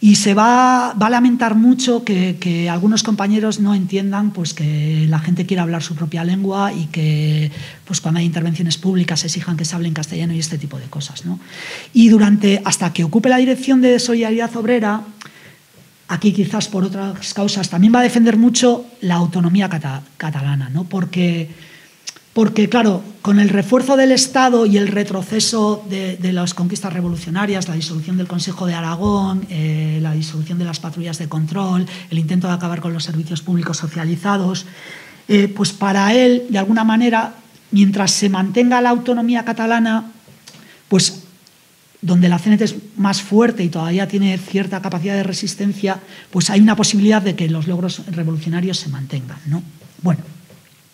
Y se va a lamentar mucho que algunos compañeros no entiendan pues, que la gente quiera hablar su propia lengua y que pues, cuando hay intervenciones públicas exijan que se hable en castellano y este tipo de cosas, ¿no? Y hasta que ocupe la dirección de Solidaridad Obrera, aquí quizás por otras causas, también va a defender mucho la autonomía catalana, ¿no? Porque, claro, con el refuerzo del Estado y el retroceso de las conquistas revolucionarias, la disolución del Consejo de Aragón, la disolución de las patrullas de control, el intento de acabar con los servicios públicos socializados, pues para él, de alguna manera, mientras se mantenga la autonomía catalana, pues donde la CNT es más fuerte y todavía tiene cierta capacidad de resistencia, pues hay una posibilidad de que los logros revolucionarios se mantengan, ¿no? Bueno,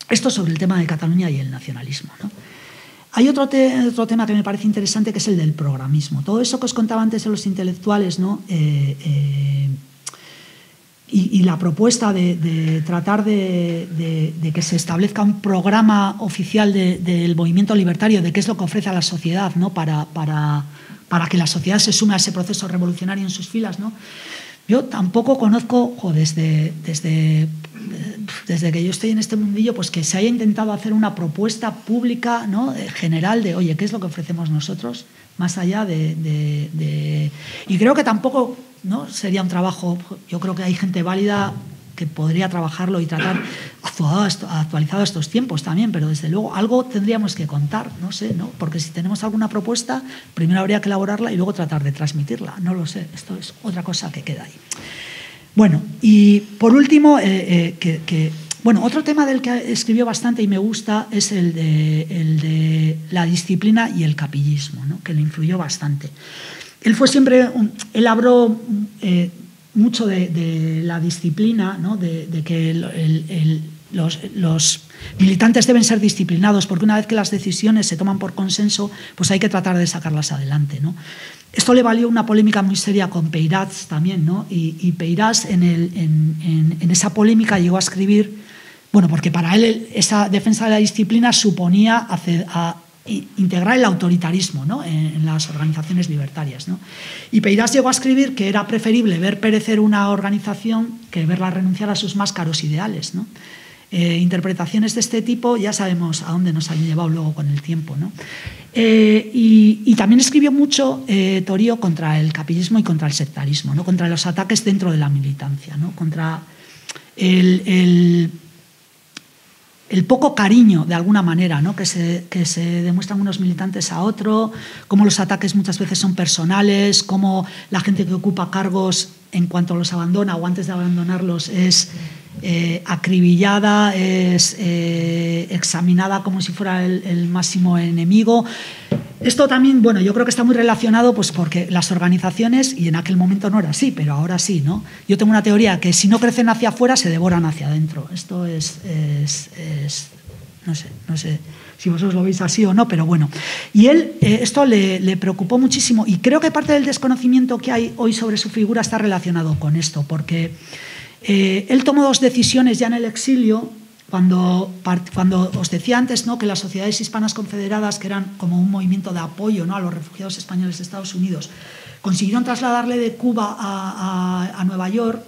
Esto sobre el tema de Cataluña y el nacionalismo, ¿no? Hay otro tema que me parece interesante, que es el del programismo. Todo eso que os contaba antes de los intelectuales, ¿no? Y la propuesta de tratar de que se establezca un programa oficial del movimiento libertario, de qué es lo que ofrece a la sociedad, ¿no? para que la sociedad se sume a ese proceso revolucionario en sus filas, ¿no? Yo tampoco conozco, desde que yo estoy en este mundillo, pues que se haya intentado hacer una propuesta pública, ¿no? General de, oye, ¿qué es lo que ofrecemos nosotros? Más allá Y creo que tampoco, ¿no? Sería un trabajo, yo creo que hay gente válida que podría trabajarlo y tratar actualizado a estos tiempos también, pero desde luego algo tendríamos que contar, no sé, ¿no? Porque si tenemos alguna propuesta, primero habría que elaborarla y luego tratar de transmitirla, no lo sé, esto es otra cosa que queda ahí. Bueno, y por último, otro tema del que escribió bastante y me gusta es el de la disciplina y el capillismo, ¿no? Que le influyó bastante. Él fue siempre, él habló mucho de la disciplina, ¿no? de que los militantes deben ser disciplinados, porque una vez que las decisiones se toman por consenso, pues hay que tratar de sacarlas adelante, ¿no? Esto le valió una polémica muy seria con Peirats también, ¿no? Y Peirats en esa polémica llegó a escribir, porque para él esa defensa de la disciplina suponía integrar el autoritarismo, ¿no? en las organizaciones libertarias, ¿no? Y Peirats llegó a escribir que era preferible ver perecer una organización que verla renunciar a sus más caros ideales, ¿no? Interpretaciones de este tipo ya sabemos a dónde nos han llevado luego con el tiempo, ¿no? Y también escribió mucho Torío contra el capillismo y contra el sectarismo, ¿no? Contra los ataques dentro de la militancia, ¿no? Contra el poco cariño, de alguna manera, ¿no? que se demuestran unos militantes a otro, cómo los ataques muchas veces son personales, cómo la gente que ocupa cargos, en cuanto los abandona o antes de abandonarlos, es acribillada, es examinada como si fuera el máximo enemigo. Esto también, yo creo que está muy relacionado, pues porque las organizaciones, y en aquel momento no era así, pero ahora sí, ¿no? Yo tengo una teoría que si no crecen hacia afuera, se devoran hacia adentro. Esto es no sé si vosotros lo veis así o no, pero bueno. Y él, esto le preocupó muchísimo, y creo que parte del desconocimiento que hay hoy sobre su figura está relacionado con esto, porque él tomó dos decisiones ya en el exilio. Cuando os decía antes, ¿no? que las sociedades hispanas confederadas, que eran como un movimiento de apoyo, ¿no? a los refugiados españoles de Estados Unidos, consiguieron trasladarle de Cuba a Nueva York,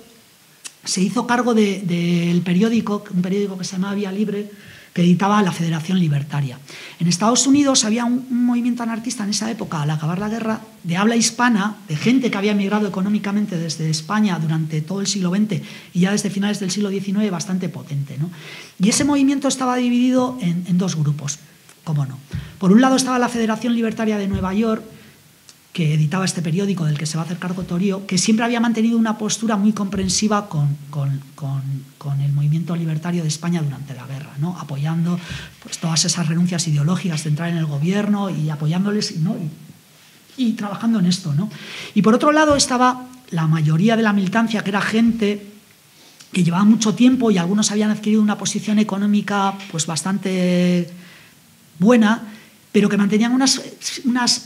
se hizo cargo del periódico, un periódico que se llamaba Vía Libre, que editaba la Federación Libertaria. En Estados Unidos había un movimiento anarquista en esa época, al acabar la guerra, de habla hispana, de gente que había emigrado económicamente desde España durante todo el siglo XX y ya desde finales del siglo XIX, bastante potente, ¿no? Y ese movimiento estaba dividido en dos grupos, cómo no. Por un lado estaba la Federación Libertaria de Nueva York, que editaba este periódico del que se va a hacer cargo Torío, que siempre había mantenido una postura muy comprensiva con el movimiento libertario de España durante la guerra, ¿no? Apoyando pues, todas esas renuncias ideológicas de entrar en el gobierno y apoyándoles, ¿no? y trabajando en esto, ¿no? Y por otro lado estaba la mayoría de la militancia, que era gente que llevaba mucho tiempo y algunos habían adquirido una posición económica pues, bastante buena, pero que mantenían unos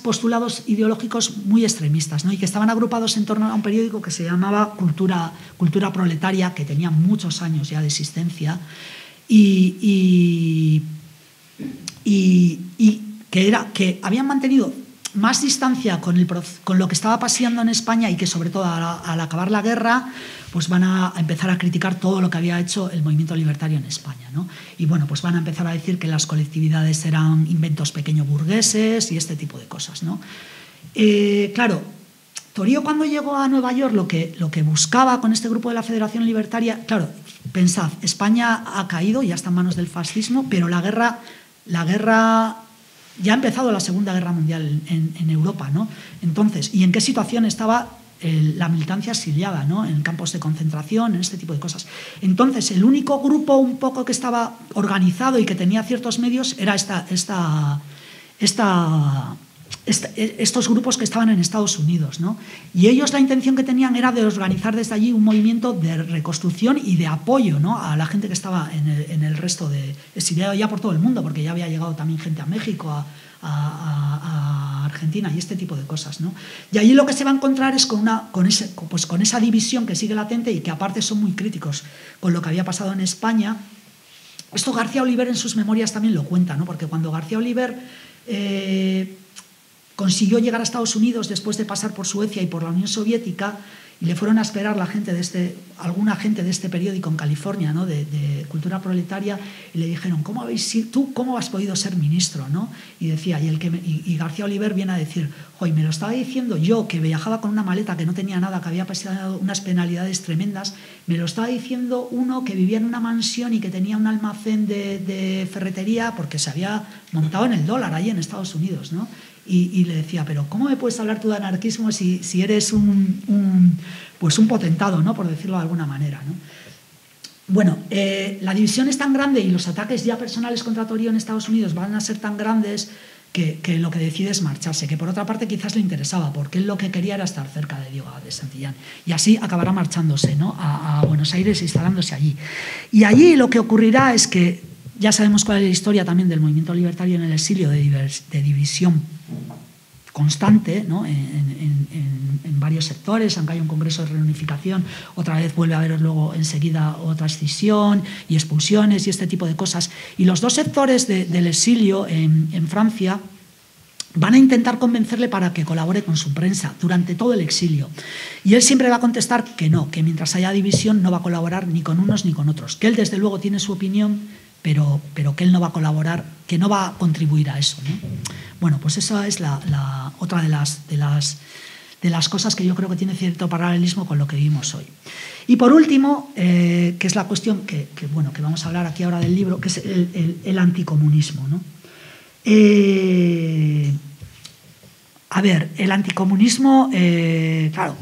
postulados ideológicos muy extremistas, ¿no? Y que estaban agrupados en torno a un periódico que se llamaba Cultura Proletaria, que tenía muchos años ya de existencia y que habían mantenido más distancia con lo que estaba pasando en España y que sobre todo al acabar la guerra pues van a empezar a criticar todo lo que había hecho el movimiento libertario en España, ¿no? Y bueno, pues van a empezar a decir que las colectividades eran inventos pequeño burgueses y este tipo de cosas, ¿no? Claro, Torío cuando llegó a Nueva York lo que buscaba con este grupo de la Federación Libertaria, claro, pensad, España ha caído, ya está en manos del fascismo, pero la guerra ya ha empezado la Segunda Guerra Mundial en Europa, ¿no? Entonces, ¿y en qué situación estaba la militancia exiliada, ¿no? En campos de concentración, en este tipo de cosas? Entonces, el único grupo un poco que estaba organizado y que tenía ciertos medios era esta estos grupos que estaban en Estados Unidos, ¿no? Y ellos la intención que tenían era de organizar desde allí un movimiento de reconstrucción y de apoyo, ¿no?, a la gente que estaba en el resto de exiliado ya por todo el mundo, porque ya había llegado también gente a México, a Argentina y este tipo de cosas, ¿no? Y allí lo que se va a encontrar es con esa división que sigue latente y que aparte son muy críticos con lo que había pasado en España. Esto García Oliver en sus memorias también lo cuenta, ¿no? Porque cuando García Oliver consiguió llegar a Estados Unidos después de pasar por Suecia y por la Unión Soviética, y le fueron a esperar alguna gente de este periódico en California, ¿no?, de cultura proletaria, y le dijeron, ¿cómo has podido ser ministro?, ¿no? Y decía, y García Oliver viene a decir, joder, me lo estaba diciendo yo, que viajaba con una maleta que no tenía nada, que había pasado unas penalidades tremendas, me lo estaba diciendo uno que vivía en una mansión y que tenía un almacén de ferretería porque se había montado en el dólar ahí en Estados Unidos, ¿no? Y le decía, pero ¿cómo me puedes hablar tú de anarquismo si eres un potentado, ¿no?, por decirlo de alguna manera, ¿no? Bueno, la división es tan grande y los ataques ya personales contra Torío en Estados Unidos van a ser tan grandes que lo que decide es marcharse, que por otra parte quizás le interesaba, porque él lo que quería era estar cerca de Diego de Santillán. Y así acabará marchándose, ¿no?, a Buenos Aires e instalándose allí. Y allí lo que ocurrirá es que ya sabemos cuál es la historia también del movimiento libertario en el exilio, de división constante, ¿no?, en varios sectores, aunque hay un congreso de reunificación, otra vez vuelve a haber luego enseguida otra escisión y expulsiones y este tipo de cosas. Y los dos sectores del exilio en Francia van a intentar convencerle para que colabore con su prensa durante todo el exilio. Y él siempre va a contestar que no, que mientras haya división no va a colaborar ni con unos ni con otros, que él desde luego tiene su opinión, pero que él no va a colaborar, que no va a contribuir a eso, ¿no? Bueno, pues esa es otra de las cosas que yo creo que tiene cierto paralelismo con lo que vivimos hoy. Y por último, que es la cuestión que vamos a hablar aquí ahora del libro, que es el anticomunismo, ¿no? A ver, el anticomunismo, claro,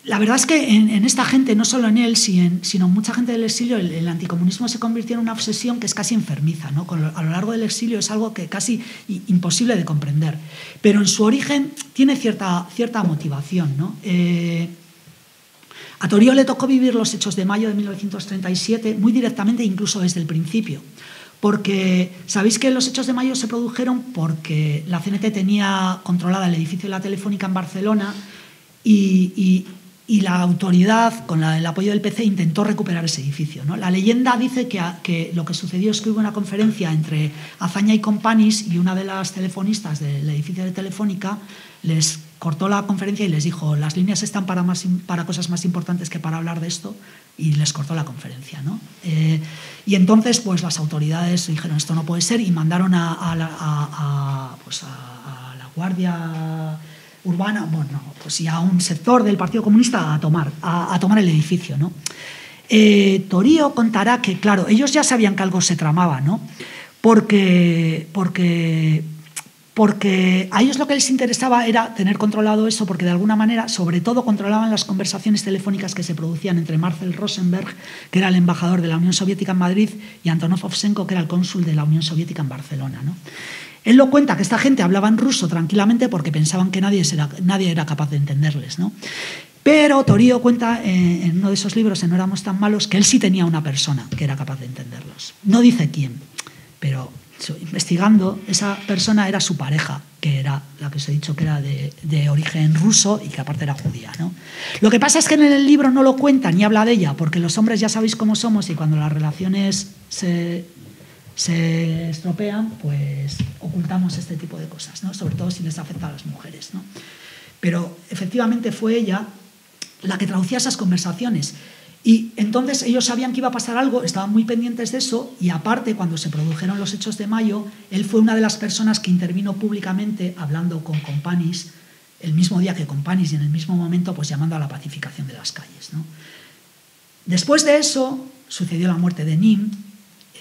la verdad es que en esta gente, no solo en él, sino en mucha gente del exilio, el anticomunismo se convirtió en una obsesión que es casi enfermiza, ¿no? A lo largo del exilio es algo que casi imposible de comprender. Pero en su origen tiene cierta motivación, ¿no? A Torío le tocó vivir los hechos de mayo de 1937 muy directamente, incluso desde el principio. Porque sabéis que los hechos de mayo se produjeron porque la CNT tenía controlada el edificio de la Telefónica en Barcelona y la autoridad, con el apoyo del PC, intentó recuperar ese edificio, ¿no? La leyenda dice que lo que sucedió es que hubo una conferencia entre Azaña y Companys, y una de las telefonistas del edificio de Telefónica les cortó la conferencia y les dijo, las líneas están para cosas más importantes que para hablar de esto, y les cortó la conferencia, ¿no? Y entonces pues las autoridades dijeron, esto no puede ser, y mandaron a la Guardia Urbana, pues y a un sector del Partido Comunista a tomar el edificio, ¿no? Torío contará que, claro, ellos ya sabían que algo se tramaba, ¿no? Porque a ellos lo que les interesaba era tener controlado eso, porque de alguna manera, sobre todo, controlaban las conversaciones telefónicas que se producían entre Marcel Rosenberg, que era el embajador de la Unión Soviética en Madrid, y Antonov Ovsenko, que era el cónsul de la Unión Soviética en Barcelona, ¿no? Él lo cuenta que esta gente hablaba en ruso tranquilamente porque pensaban que nadie era capaz de entenderles, ¿no? Pero Torío cuenta en uno de esos libros, en No éramos tan malos, que él sí tenía una persona que era capaz de entenderlos. No dice quién, pero investigando, esa persona era su pareja, que era la que os he dicho que era de origen ruso y que aparte era judía, ¿no? Lo que pasa es que en el libro no lo cuenta ni habla de ella, porque los hombres ya sabéis cómo somos, y cuando las relaciones se estropean, pues ocultamos este tipo de cosas, ¿no? Sobre todo si les afecta a las mujeres, ¿no? Pero efectivamente fue ella la que traducía esas conversaciones, y entonces ellos sabían que iba a pasar algo, estaban muy pendientes de eso, y aparte, cuando se produjeron los hechos de mayo, él fue una de las personas que intervino públicamente hablando con Companys el mismo día que Companys, y en el mismo momento pues llamando a la pacificación de las calles, ¿no? Después de eso sucedió la muerte de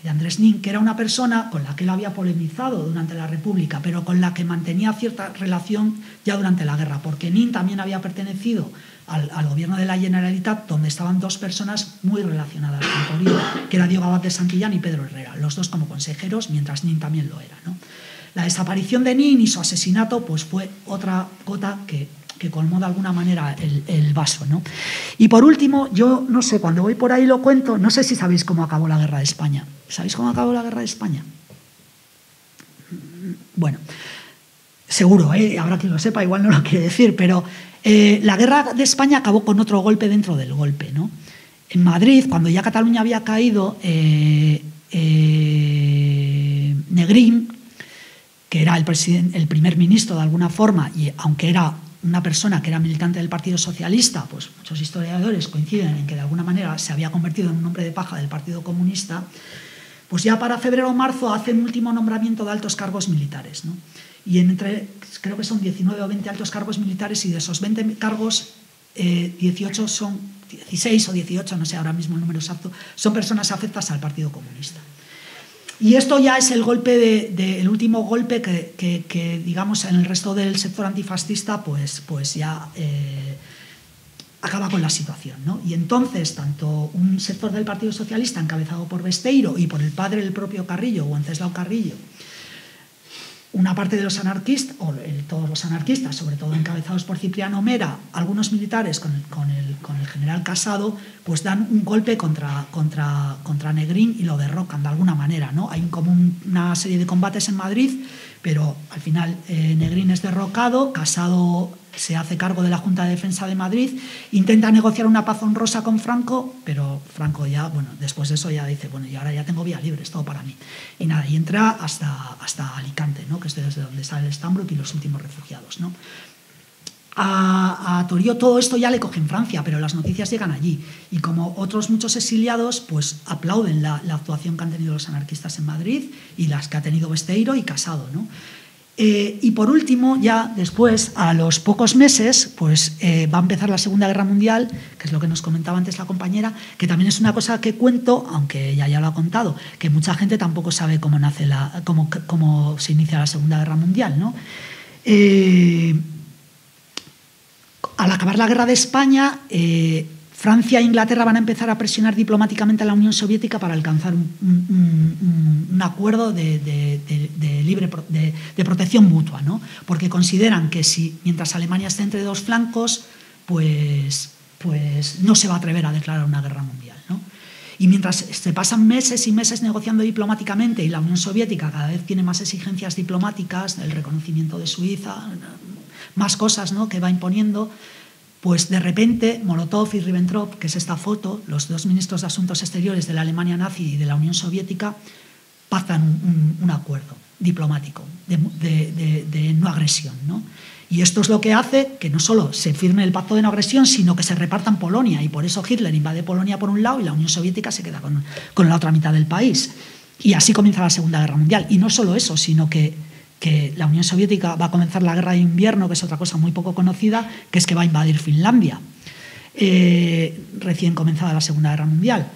Andrés Nin, que era una persona con la que él había polemizado durante la República, pero con la que mantenía cierta relación ya durante la guerra, porque Nin también había pertenecido al gobierno de la Generalitat, donde estaban dos personas muy relacionadas con Torío, que era Diego Abad de Santillán y Pedro Herrera, los dos como consejeros, mientras Nin también lo era, ¿no? La desaparición de Nin y su asesinato pues fue otra gota que colmó de alguna manera el vaso, ¿no? Y por último, yo no sé, cuando voy por ahí lo cuento, no sé si sabéis cómo acabó la Guerra de España. ¿Sabéis cómo acabó la Guerra de España? Bueno, seguro, habrá quien lo sepa, igual no lo quiere decir, pero la Guerra de España acabó con otro golpe dentro del golpe, ¿no? En Madrid, cuando ya Cataluña había caído, Negrín, que era el primer ministro de alguna forma, y aunque era una persona que era militante del Partido Socialista, pues muchos historiadores coinciden en que de alguna manera se había convertido en un hombre de paja del Partido Comunista, pues ya para febrero o marzo hace un último nombramiento de altos cargos militares, ¿no? Y creo que son 19 o 20 altos cargos militares, y de esos 20 cargos, 18 son, 16 o 18, no sé ahora mismo el número exacto, son personas afectas al Partido Comunista. Y esto ya es el golpe el último golpe que digamos, en el resto del sector antifascista, pues ya acaba con la situación, ¿no? Y entonces, tanto un sector del Partido Socialista encabezado por Besteiro y por el padre del propio Carrillo, Wenceslao Carrillo, una parte de los anarquistas, o todos los anarquistas, sobre todo encabezados por Cipriano Mera, algunos militares con el general Casado, pues dan un golpe contra Negrín y lo derrocan de alguna manera, ¿no? Hay como una serie de combates en Madrid, pero al final Negrín es derrocado, Casado se hace cargo de la Junta de Defensa de Madrid, intenta negociar una paz honrosa con Franco, pero Franco ya, bueno, después de eso ya dice, bueno, y ahora ya tengo vía libre, es todo para mí. Y nada, y entra hasta Alicante, ¿no? Que es desde donde sale el Stambrook y los últimos refugiados, ¿no? A Torío todo esto ya le coge en Francia, pero las noticias llegan allí. Y como otros muchos exiliados, pues aplauden la actuación que han tenido los anarquistas en Madrid y las que ha tenido Besteiro y Casado, ¿no? Y por último, ya después, a los pocos meses, pues va a empezar la Segunda Guerra Mundial, que es lo que nos comentaba antes la compañera, que también es una cosa que cuento, aunque ella ya lo ha contado, que mucha gente tampoco sabe cómo se inicia la Segunda Guerra Mundial, ¿no? Al acabar la Guerra de España, Francia e Inglaterra van a empezar a presionar diplomáticamente a la Unión Soviética para alcanzar un acuerdo de protección mutua, ¿no? Porque consideran que si mientras Alemania esté entre dos flancos, pues no se va a atrever a declarar una guerra mundial, ¿no? Y mientras se pasan meses y meses negociando diplomáticamente y la Unión Soviética cada vez tiene más exigencias diplomáticas, el reconocimiento de Suiza, más cosas, ¿no?, que va imponiendo, pues de repente Molotov y Ribbentrop, que es esta foto, los dos ministros de Asuntos Exteriores de la Alemania nazi y de la Unión Soviética, pactan un acuerdo diplomático de no agresión, ¿no? Y esto es lo que hace que no solo se firme el pacto de no agresión, sino que se repartan Polonia, y por eso Hitler invade Polonia por un lado y la Unión Soviética se queda con la otra mitad del país. Y así comienza la Segunda Guerra Mundial. Y no solo eso, sino que la Unión Soviética va a comenzar la guerra de invierno, que es otra cosa muy poco conocida, que es que va a invadir Finlandia, recién comenzada la Segunda Guerra Mundial.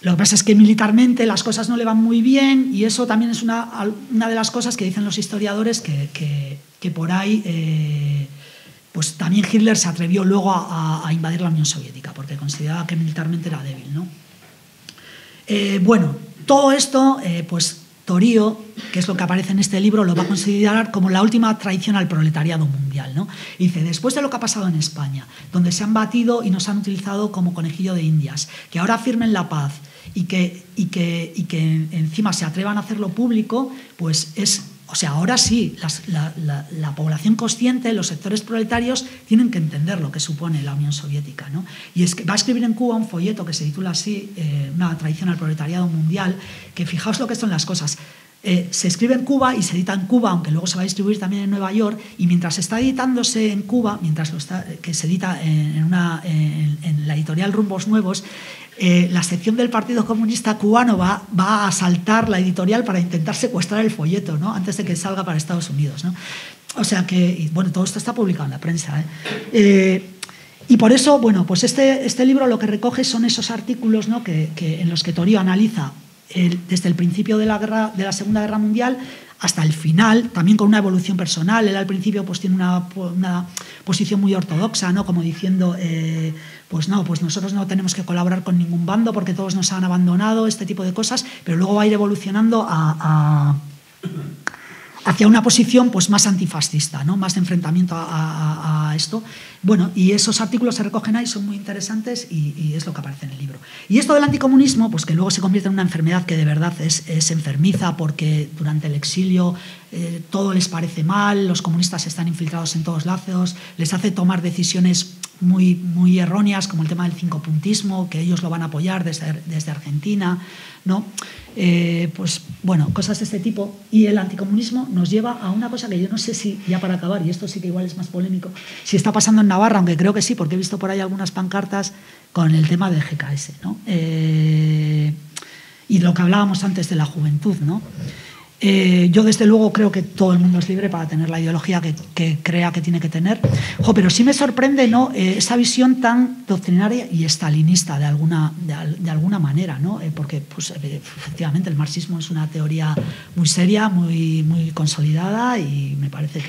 Lo que pasa es que militarmente las cosas no le van muy bien, y eso también es una de las cosas que dicen los historiadores, que por ahí pues también Hitler se atrevió luego a invadir la Unión Soviética, porque consideraba que militarmente era débil, ¿no? Bueno, todo esto, pues Torío, que es lo que aparece en este libro, lo va a considerar como la última traición al proletariado mundial, ¿no? Y dice, después de lo que ha pasado en España, donde se han batido y nos han utilizado como conejillo de indias, que ahora firmen la paz y que encima se atrevan a hacerlo público, pues es... O sea, ahora sí, la población consciente, los sectores proletarios, tienen que entender lo que supone la Unión Soviética, ¿no? Y es que va a escribir en Cuba un folleto que se titula así, una traición al proletariado mundial, que fijaos lo que son las cosas. Se escribe en Cuba y se edita en Cuba, aunque luego se va a distribuir también en Nueva York, y mientras está editándose en Cuba, que se edita en la editorial Rumbos Nuevos, la sección del Partido Comunista Cubano va a asaltar la editorial para intentar secuestrar el folleto, ¿no?, antes de que salga para Estados Unidos, ¿no? O sea que, bueno, todo esto está publicado en la prensa, y por eso, bueno, pues este libro lo que recoge son esos artículos, ¿no?, en los que Torío analiza desde el principio de la Segunda Guerra Mundial hasta el final, también con una evolución personal. Él al principio pues tiene una posición muy ortodoxa, ¿no?, como diciendo, pues no, pues nosotros no tenemos que colaborar con ningún bando porque todos nos han abandonado, este tipo de cosas, pero luego va a ir evolucionando a hacia una posición pues más antifascista, ¿no? Más de enfrentamiento a esto. Bueno, y esos artículos se recogen ahí, son muy interesantes y es lo que aparece en el libro. Y esto del anticomunismo, pues que luego se convierte en una enfermedad que de verdad es enfermiza, porque durante el exilio todo les parece mal, los comunistas están infiltrados en todos lados, les hace tomar decisiones muy erróneas, como el tema del cincopuntismo, que ellos lo van a apoyar desde Argentina, ¿no? Pues bueno, cosas de este tipo. Y el anticomunismo nos lleva a una cosa que yo no sé si, ya para acabar, y esto sí que igual es más polémico, si está pasando en Navarra, aunque creo que sí, porque he visto por ahí algunas pancartas con el tema del GKS, ¿no? Y lo que hablábamos antes de la juventud, ¿no? Yo desde luego creo que todo el mundo es libre para tener la ideología que crea que tiene que tener, pero sí me sorprende, ¿no? Esa visión tan doctrinaria y estalinista de alguna manera, ¿no? Porque pues, efectivamente el marxismo es una teoría muy seria, muy consolidada, y me parece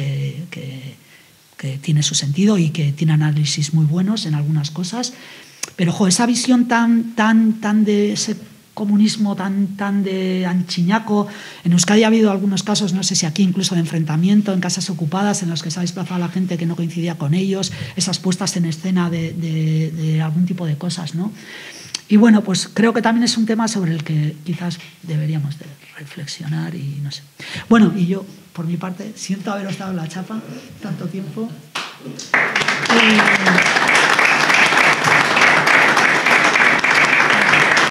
que tiene su sentido y que tiene análisis muy buenos en algunas cosas, pero esa visión tan de ese comunismo tan de anchiñaco. En Euskadi ha habido algunos casos, no sé si aquí incluso de enfrentamiento en casas ocupadas en los que se ha desplazado a la gente que no coincidía con ellos, esas puestas en escena de algún tipo de cosas, ¿no? Y bueno, pues creo que también es un tema sobre el que quizás deberíamos de reflexionar y no sé. Bueno, y yo, por mi parte, siento haberos dado la chapa tanto tiempo.